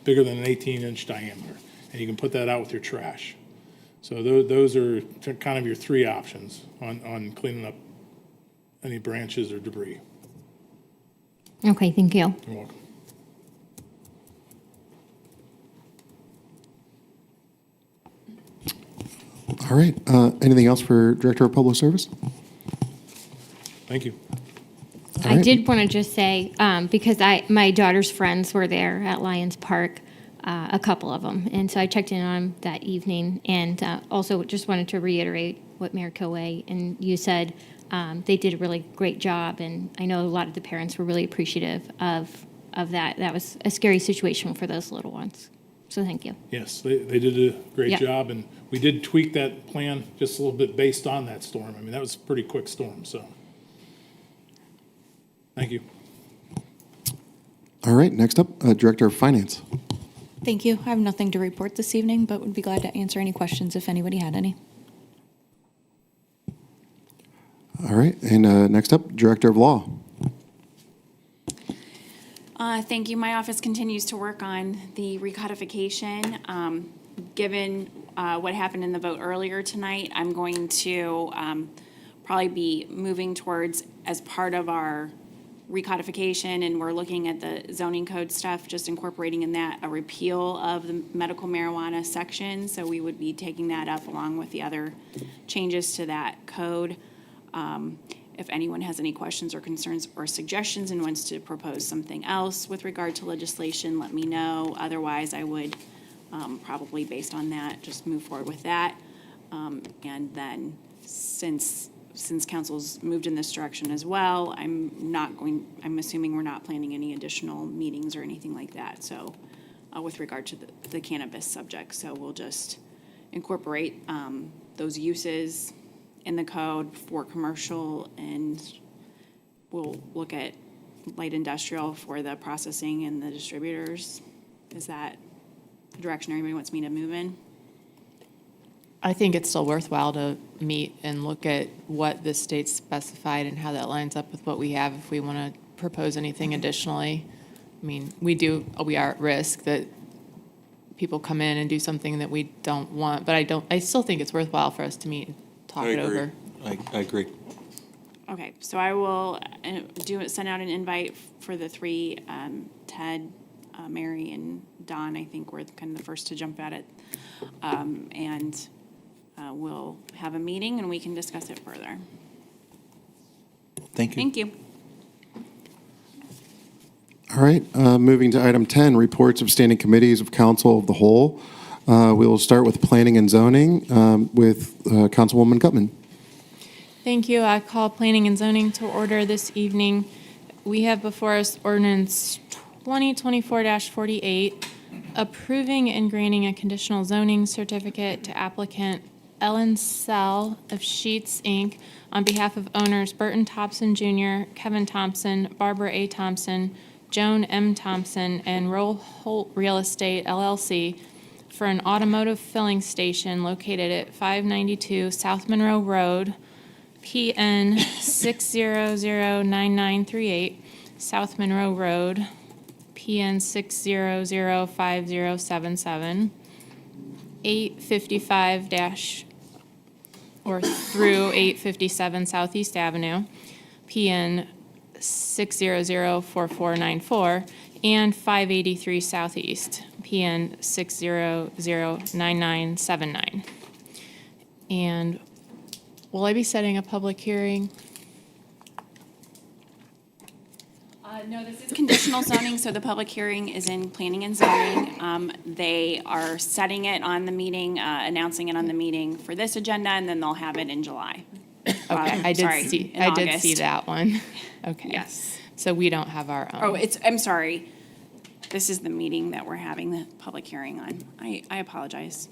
bigger than an 18-inch diameter. And you can put that out with your trash. So those are kind of your 3 options on cleaning up any branches or debris. Okay, thank you. You're welcome. All right, anything else for Director of Public Service? Thank you. All I right. did want to just say, because my daughter's friends were there at Lions Park, a couple of them, and so I checked in on them that evening, and also just wanted to reiterate what Mayor Kilway and you said. They did a really great job, and I know a lot of the parents were really appreciative of that. That was a scary situation for those little ones. So thank you. Yes, they did a great Yeah. job, and we did tweak that plan just a little bit based on that storm. I mean, that was a pretty quick storm, so. Thank you. All right, next up, Director of Finance. Thank you. I have nothing to report this evening, but would be glad to answer any questions if anybody had any. All right, and next up, Director of Law. Thank you. My office continues to work on the recodification. Given what happened in the vote earlier tonight, I'm going to probably be moving towards, as part of our recodification, and we're looking at the zoning code stuff, just incorporating in that a repeal of the medical marijuana section. So we would be taking that up along with the other changes to that code. If anyone has any questions or concerns or suggestions and wants to propose something else with regard to legislation, let me know. Otherwise, I would probably, based on that, just move forward with that. And then, since council's moved in this direction as well, I'm assuming we're not planning any additional meetings or anything like that, so, with regard to the cannabis subject. So we'll just incorporate those uses in the code for commercial, and we'll look at light industrial for the processing and the distributors. Is that the direction everybody wants me to move in? I think it's still worthwhile to meet and look at what the state specified and how that lines up with what we have if we want to propose anything additionally. I mean, we are at risk that people come in and do something that we don't want, but I still think it's worthwhile for us to meet and talk I it agree. over. I agree. Okay, so I will send out an invite for the three, Ted, Mary, and Don. I think were kind of the first to jump at it. And we'll have a meeting and we can discuss it further. Thank you. Thank you. All right, moving to item 10, reports of standing committees of council of the whole. We will start with planning and zoning with Councilwoman Gutman. Thank you. I call planning and zoning to order this evening. We have before us ordinance 2024-48, approving and granting a conditional zoning certificate to applicant Ellen Sell of Sheets, Inc. on behalf of owners Burton Thompson Jr., Kevin Thompson, Barbara A. Thompson, Joan M. Thompson, and Roll Holt Real Estate, LLC, for an automotive filling station located at 592 South Monroe Road, PN 6009938, South Monroe Road, PN 6005077, 855 through 857 Southeast Avenue, PN 6004494, and 583 Southeast, PN 6009979. And will I be setting a public hearing? No, this is conditional zoning, so the public hearing is in planning and zoning. They are setting it on the meeting, announcing it on the meeting for this agenda, and then they'll have it in July. I did see August. that one. Okay. Yes. So we don't have our own. Oh, I'm sorry. This is the meeting that we're having the public hearing on. I apologize.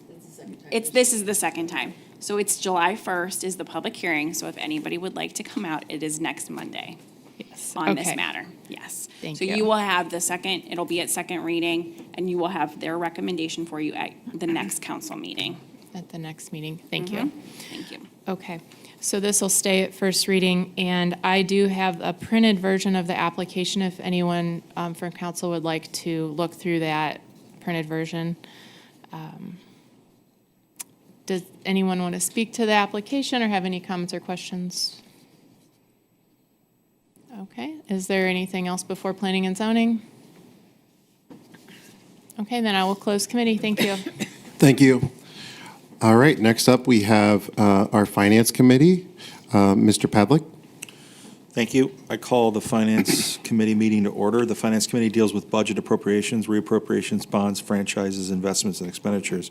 This is the second time. So it's July 1st is the public hearing, so if anybody would like to come out, it is next Monday Yes. on this Okay. matter. Yes. Thank So you. you will have it'll be at second reading, and you will have their recommendation for you at the next council meeting. At the next meeting. Thank you. Thank you. Okay, so this will stay at first reading, and I do have a printed version of the application if anyone from council would like to look through that printed version. Does anyone want to speak to the application or have any comments or questions? Okay, is there anything else before planning and zoning? Okay, then I will close committee. Thank you. Thank you. All right, next up, we have our Finance Committee. Mr. Pavlik. Thank you. I call the Finance Committee meeting to order. The Finance Committee deals with budget appropriations, reappropriations, bonds, franchises, investments, and expenditures.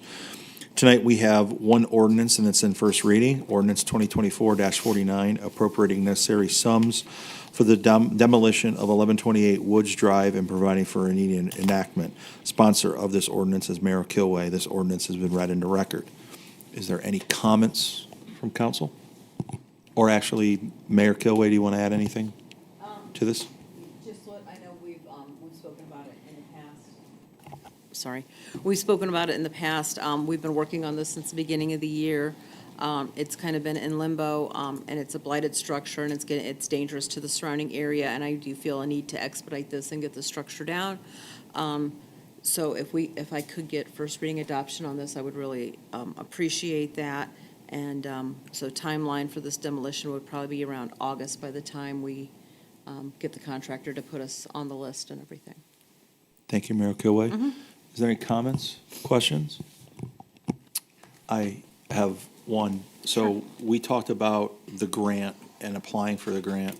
Tonight, we have one ordinance, and it's in first reading, ordinance 2024-49, appropriating necessary sums for the demolition of 1128 Woods Drive and providing for an immediate enactment. Sponsor of this ordinance is Mayor Kilway. This ordinance has been read into record. Is there any comments from council? Or actually, Mayor Kilway, do you want to add anything to this? Just what, I know we've spoken about it in the past. Sorry. We've spoken about it in the past. We've been working on this since the beginning of the year. It's kind of been in limbo, and it's a blighted structure, and it's dangerous to the surrounding area, and I do feel a need to expedite this and get the structure down. So if I could get first reading adoption on this, I would really appreciate that. And so timeline for this demolition would probably be around August by the time we get the contractor to put us on the list and everything. Thank you, Mayor Kilway. Is there any comments, questions? I have one. So we talked about the grant and applying for the grant,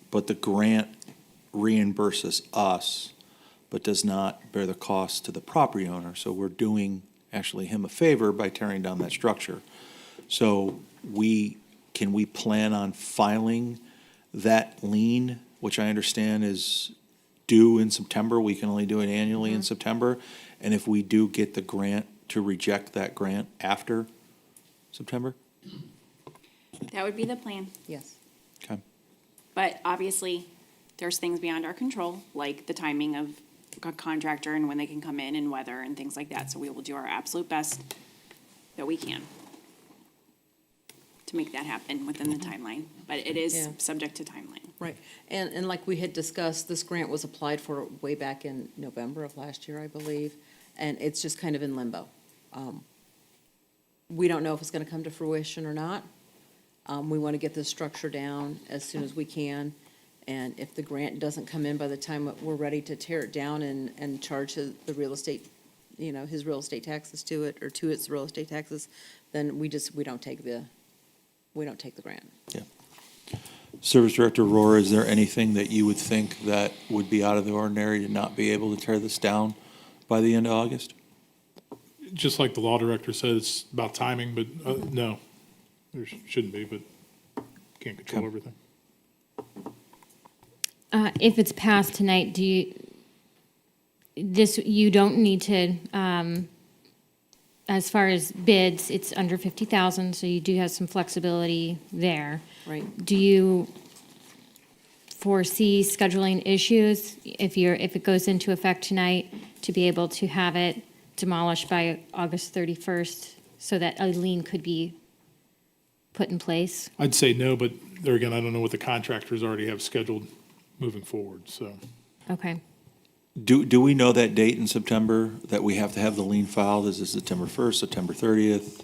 but the grant reimburses us, but does not bear the cost to the property owner. So we're doing actually him a favor by tearing down that structure. So can we plan on filing that lien, which I understand is due in September? We can only do it annually in September. And if we do get the grant, to reject that grant after September? That would be the plan. Yes. Okay. But obviously, there's things beyond our control, like the timing of a contractor and when they can come in and weather and things like that. So we will do our absolute best that we can to make that happen within the timeline. But it is Yeah. subject to timeline. Right. And like we had discussed, this grant was applied for way back in November of last year, I believe, and it's just kind of in limbo. We don't know if it's going to come to fruition or not. We want to get this structure down as soon as we can. And if the grant doesn't come in by the time that we're ready to tear it down and charge the real estate, his real estate taxes to it, or to its real estate taxes, then we don't take the grant. Yeah. Service Director Rohr, is there anything that you would think that would be out of the ordinary to not be able to tear this down by the end of August? Just like the law director said, it's about timing, but no, there shouldn't be, but can't control Okay. everything. If it's passed tonight, you don't need to, as far as bids, it's under 50,000, so you do have some flexibility there. Right. Do you foresee scheduling issues if it goes into effect tonight, to be able to have it demolished by August 31st so that a lien could be put in place? I'd say no, but there again, I don't know what the contractors already have scheduled moving forward, so. Okay. Do we know that date in September that we have to have the lien filed? Is it September 1st, September 30th?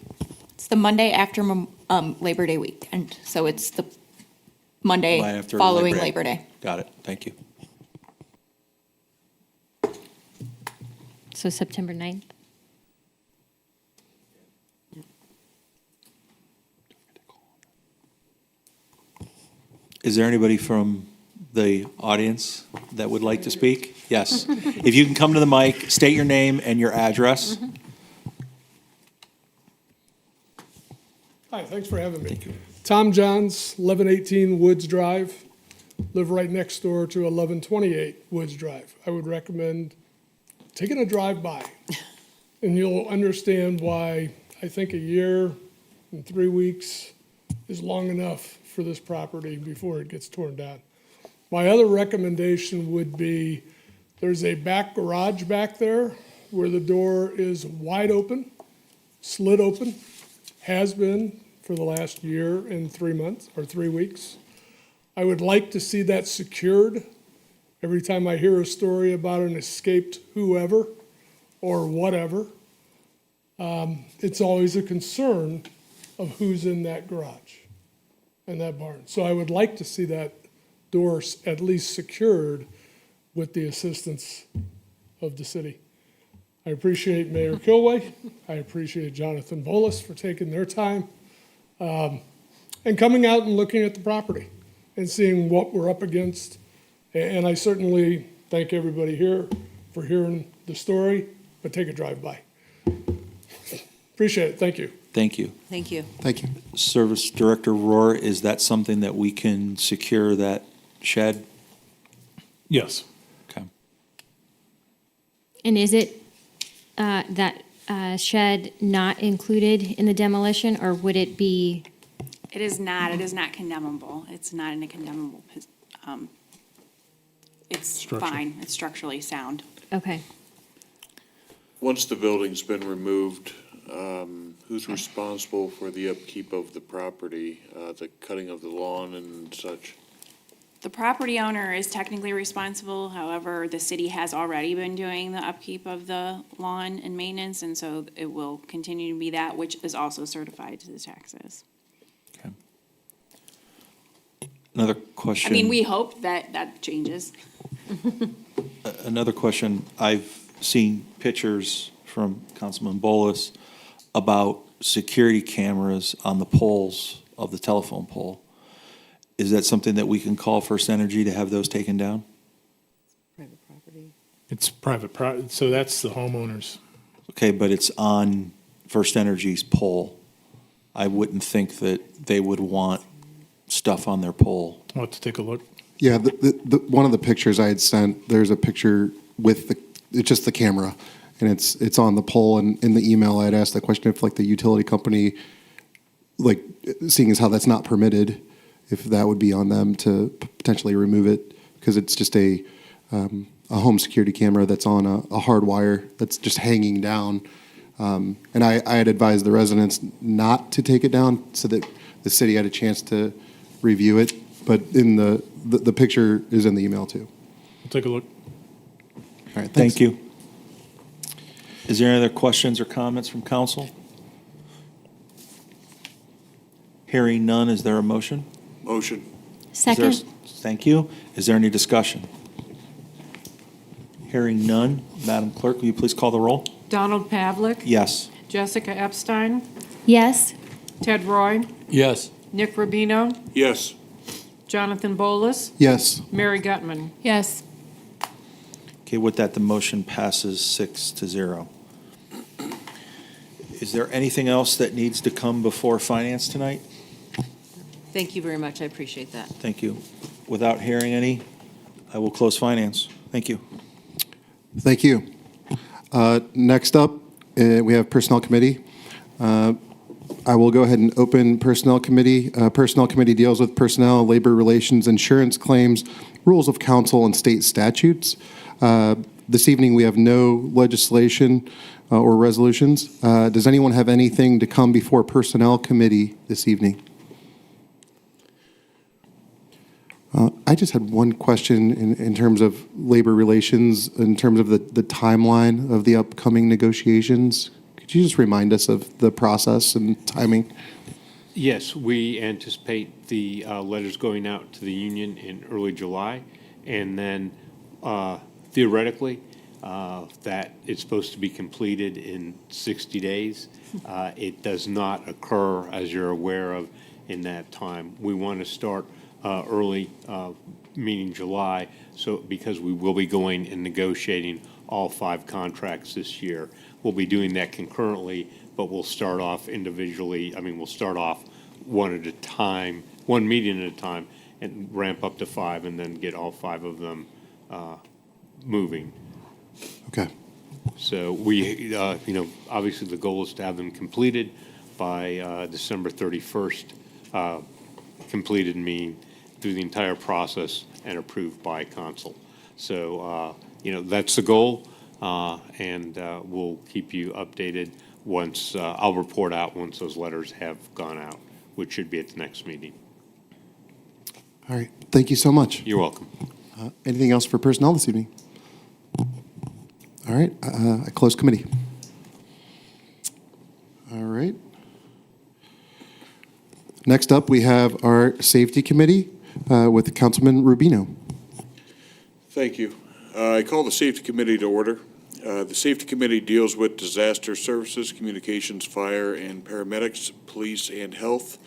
It's the Monday after Labor Day weekend, so it's the Monday Right after following Labor Day. Labor Day. Got it. Thank you. So September 9th? Is there anybody from the audience that would like to speak? Yes. If you can come to the mic, state your name and your address. Hi, thanks for having me. Thank you. Tom Johns, 1118 Woods Drive. Live right next door to 1128 Woods Drive. I would recommend taking a drive by, and you'll understand why I think a year and 3 weeks is long enough for this property before it gets torn down. My other recommendation would be, there's a back garage back there where the door is wide open, slit open, has been for the last year and 3 months, or 3 weeks. I would like to see that secured. Every time I hear a story about an escaped whoever or whatever, it's always a concern of who's in that garage and that barn. So I would like to see that door at least secured with the assistance of the city. I appreciate Mayor Kilway. I appreciate Jonathan Bolus for taking their time and coming out and looking at the property. and seeing what we're up against. And I certainly thank everybody here for hearing the story, but take a drive-by. Appreciate it. Thank you. Thank you. Thank you. Thank you. Service Director Rohr, is that something that we can secure that shed? Yes. Okay. And is it that shed not included in the demolition, or would it be? It is not condemnable. It's not in a condemnable, it's Structure. fine. It's structurally sound. Okay. Once the building's been removed, who's responsible for the upkeep of the property, the cutting of the lawn and such? The property owner is technically responsible, however, the city has already been doing the upkeep of the lawn and maintenance, and so it will continue to be that, which is also certified to the taxes. Okay. Another I question. mean, we hope that that changes. Another question. I've seen pictures from Councilman Bolus about security cameras on the poles of the telephone pole. Is that something that we can call First Energy to have those taken down? It's private, so that's the homeowners. Okay, but it's on First Energy's pole. I wouldn't think that they would want stuff on their pole. I'll have to take a look. Yeah, one of the pictures I had sent, there's a picture with it's just the camera, and it's on the pole, and in the email I had asked the question if like the utility company, like seeing as how that's not permitted, if that would be on them to potentially remove it, because it's just a home security camera that's on a hard wire that's just hanging down. And I had advised the residents not to take it down so that the city had a chance to review it, but in the picture is in the email too. I'll take a look. All right, thanks. Thank you. Is there any other questions or comments from council? Hearing none, is there a motion? Motion. Is there- Second. Thank you. Is there any discussion? Hearing none, Madam Clerk, will you please call the roll? Donald Pavlik. Yes. Jessica Epstein. Yes. Ted Roy. Yes. Nick Rubino. Yes. Jonathan Bolus. Yes. Mary Gutman. Yes. Okay, with that, the motion passes 6-0. Is there anything else that needs to come before finance tonight? Thank you very much. I appreciate that. Thank you. Without hearing any, I will close finance. Thank you. Thank you. Next up, we have Personnel Committee. I will go ahead and open Personnel Committee. Personnel Committee deals with personnel, labor relations, insurance claims, rules of council, and state statutes. This evening, we have no legislation or resolutions. Does anyone have anything to come before Personnel Committee this evening? I just had one question in terms of labor relations, in terms of the timeline of the upcoming negotiations. Could you just remind us of the process and timing? Yes, we anticipate the letters going out to the union in early July, and then theoretically, that it's supposed to be completed in 60 days. It does not occur, as you're aware of, in that time. We want to start early, meaning July, so because we will be going and negotiating all 5 contracts this year. We'll be doing that concurrently, but we'll start off individually. I mean, we'll start off one at a time, one meeting at a time, and ramp up to 5, and then get all 5 of them moving. Okay. So we, obviously the goal is to have them completed by December 31st, completed meaning through the entire process and approved by council. So, that's the goal, and we'll keep you updated once, I'll report out once those letters have gone out, which should be at the next meeting. All right. Thank you so much. You're welcome. Anything else for personnel this evening? All right. I close committee. All right. Next up, we have our Safety Committee with Councilman Rubino. Thank you. I call the Safety Committee to order. The Safety Committee deals with disaster services, communications, fire, and paramedics, police, and health.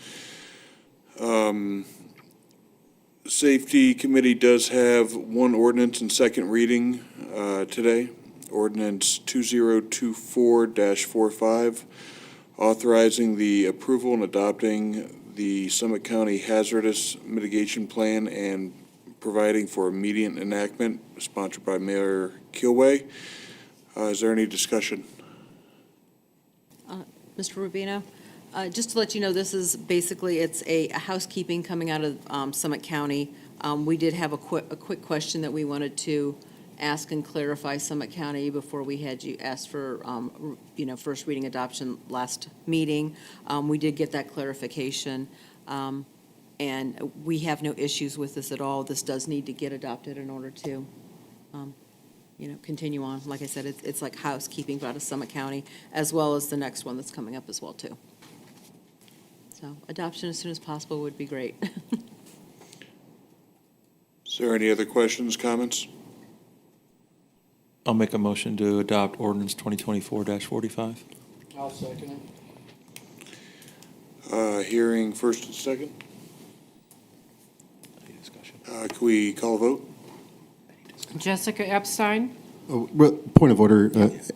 Safety Committee does have one ordinance in second reading today. Ordinance 2024-45, authorizing the approval and adopting the Summit County Hazardous Mitigation Plan and providing for immediate enactment, sponsored by Mayor Kilway. Is there any discussion? Mr. Rubino, just to let you know, this is basically, it's a housekeeping coming out of Summit County. We did have a quick question that we wanted to ask and clarify Summit County before we had you ask for, first reading adoption last meeting. We did get that clarification, and we have no issues with this at all. This does need to get adopted in order to, continue on. Like I said, it's like housekeeping out of Summit County, as well as the next one that's coming up as well, too. So adoption as soon as possible would be great. Is there any other questions, comments? I'll make a motion to adopt ordinance 2024-45. I'll second it. Hearing first and second. Any discussion? Can we call a vote? Jessica Epstein, Point of order,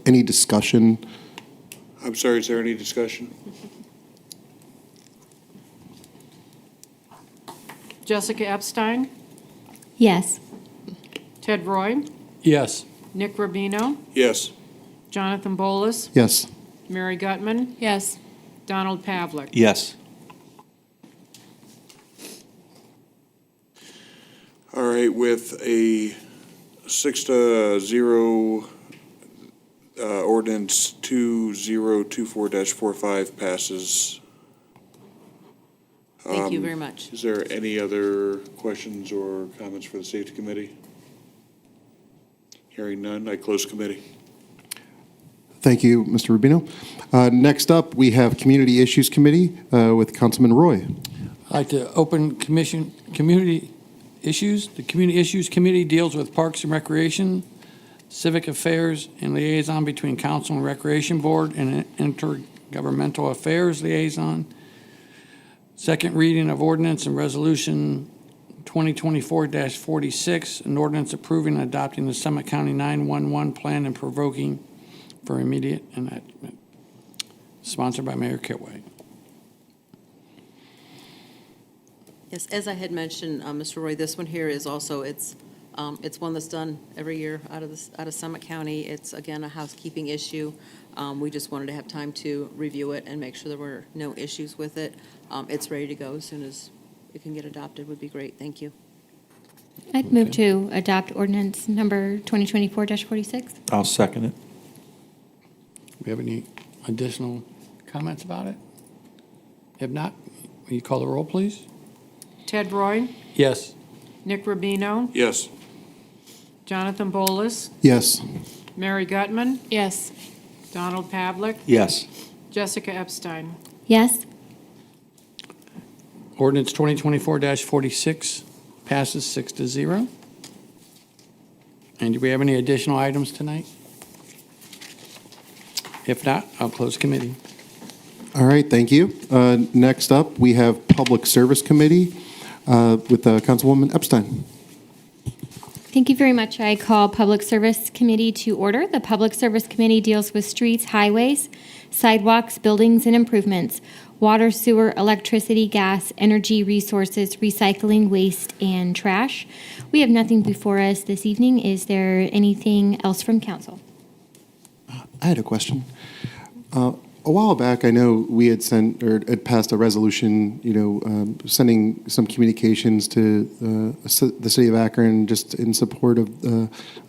any discussion? I'm sorry, is there any discussion? Jessica Epstein, Yes. Ted Roy, Yes. Nick Rubino, Yes. Jonathan Bolus, Yes. Mary Gutman, Yes. Donald Pavlik. Yes. All right, with a 6-0, ordinance 2024-45 passes. Thank you very much. Is there any other questions or comments for the Safety Committee? Hearing none, I close committee. Thank you, Mr. Rubino. Next up, we have Community Issues Committee with Councilman Roy. I'd like to open community issues. The Community Issues Committee deals with parks and recreation, civic affairs, and liaison between council and recreation board and intergovernmental affairs liaison. Second reading of ordinance and resolution 2024-46, an ordinance approving and adopting the Summit County 911 plan and provoking for immediate enactment. Sponsored by Mayor Kilway. Yes, as I had mentioned, Mr. Roy, this one here is also, it's one that's done every year out of Summit County. It's, again, a housekeeping issue. We just wanted to have time to review it and make sure there were no issues with it. It's ready to go as soon as it can get adopted would be great. Thank you. I'd move to adopt ordinance number 2024-46. I'll second it. We have any additional comments about it? If not, will you call the roll, please? Ted Roy, Yes. Nick Rubino, Yes. Jonathan Bolus, Yes. Mary Gutman, Yes. Donald Pavlik, Yes. Jessica Epstein. Yes. Ordinance 2024-46 passes 6-0. And do we have any additional items tonight? If not, I'll close committee. All right, thank you. Next up, we have Public Service Committee with Councilwoman Epstein. Thank you very much. I call Public Service Committee to order. The Public Service Committee deals with streets, highways, sidewalks, buildings and improvements, water, sewer, electricity, gas, energy resources, recycling, waste, and trash. We have nothing before us this evening. Is there anything else from council? I had a question. A while back, I know we had sent or had passed a resolution, sending some communications to the city of Akron just in support of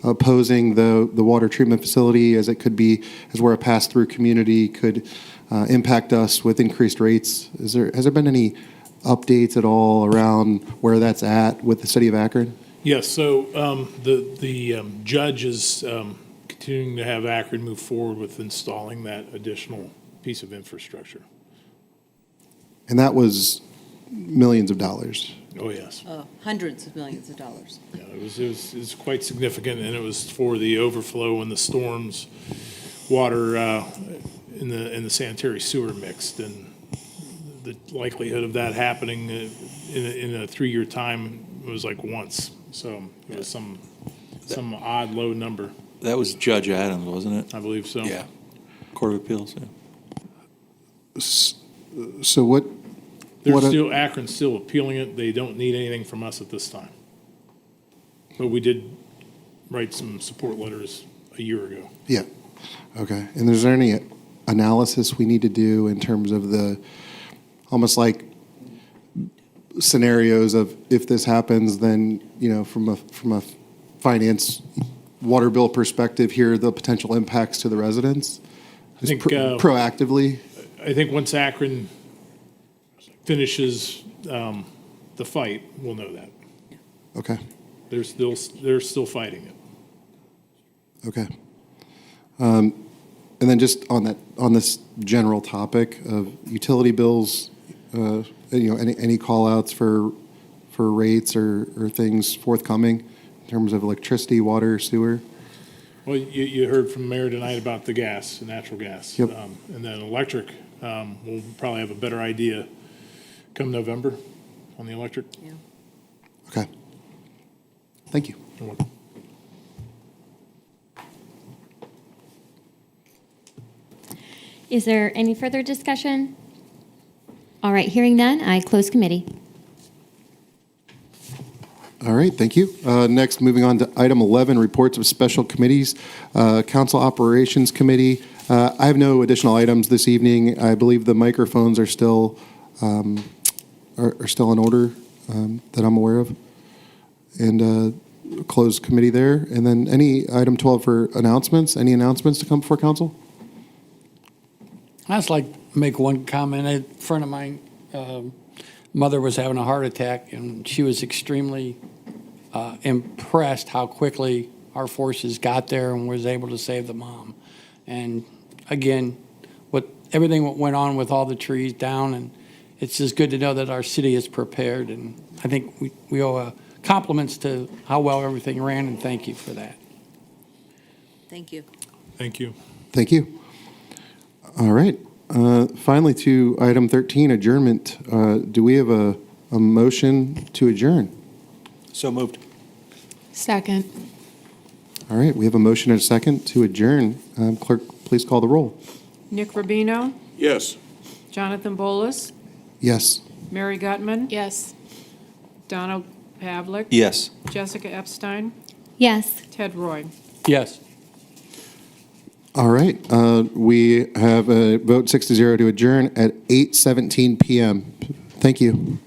opposing the water treatment facility as it could be, as we're a pass-through community, could impact us with increased rates. Has there been any updates at all around where that's at with the city of Akron? Yes, so the judge is continuing to have Akron move forward with installing that additional piece of infrastructure. And that was millions of dollars. Oh, yes. Hundreds of millions of dollars. Yeah, it was quite significant, and it was for the overflow and the storms, water in the sanitary sewer mixed, and the likelihood of that happening in a 3-year time it was like once, so it was some odd low number, That was Judge Adams, wasn't it? I believe so. Yeah. Court of Appeals, yeah. So what, Akron's still appealing it. They don't need anything from us at this time. But we did write some support letters a year ago. yeah, okay. And is there any analysis we need to do in terms of the, almost like scenarios of if this happens, then, from a finance water bill perspective, here are the potential impacts to the residents? I think, Proactively? I think once Akron finishes the fight, we'll know that. Okay, They're still fighting it. okay. And then just on this general topic of utility bills, any call outs for rates or things forthcoming in terms of electricity, water, sewer? Well, you heard from the mayor tonight about the gas, natural gas. Yep. And then electric, we'll probably have a better idea come November on the electric. Okay. Thank you. Is there any further discussion? All right, hearing none, I close committee. All right, thank you. Next, moving on to item 11, reports of special committees. Council Operations Committee. I have no additional items this evening. I believe the microphones are still in order that I'm aware of. And closed committee there. And then any item 12 for announcements. Any announcements to come before council? I'd just like to make one comment. A friend of mine, mother was having a heart attack, and she was extremely impressed how quickly our forces got there and was able to save the mom. And again, everything that went on with all the trees down, and it's just good to know that our city is prepared. And I think we owe compliments to how well everything ran, and thank you for that. Thank you. Thank you. Thank you. All right. Finally, to item 13, adjournment. Do we have a motion to adjourn? So moved. Second. All right, we have a motion and a second to adjourn. Clerk, please call the roll. Nick Rubino, Yes. Jonathan Bolus, Yes. Mary Gutman, Yes. Donald Pavlik, Yes. Jessica Epstein, Yes. Ted Roy. Yes. All right, we have a vote 6-0 to adjourn at 8:17 PM. Thank you.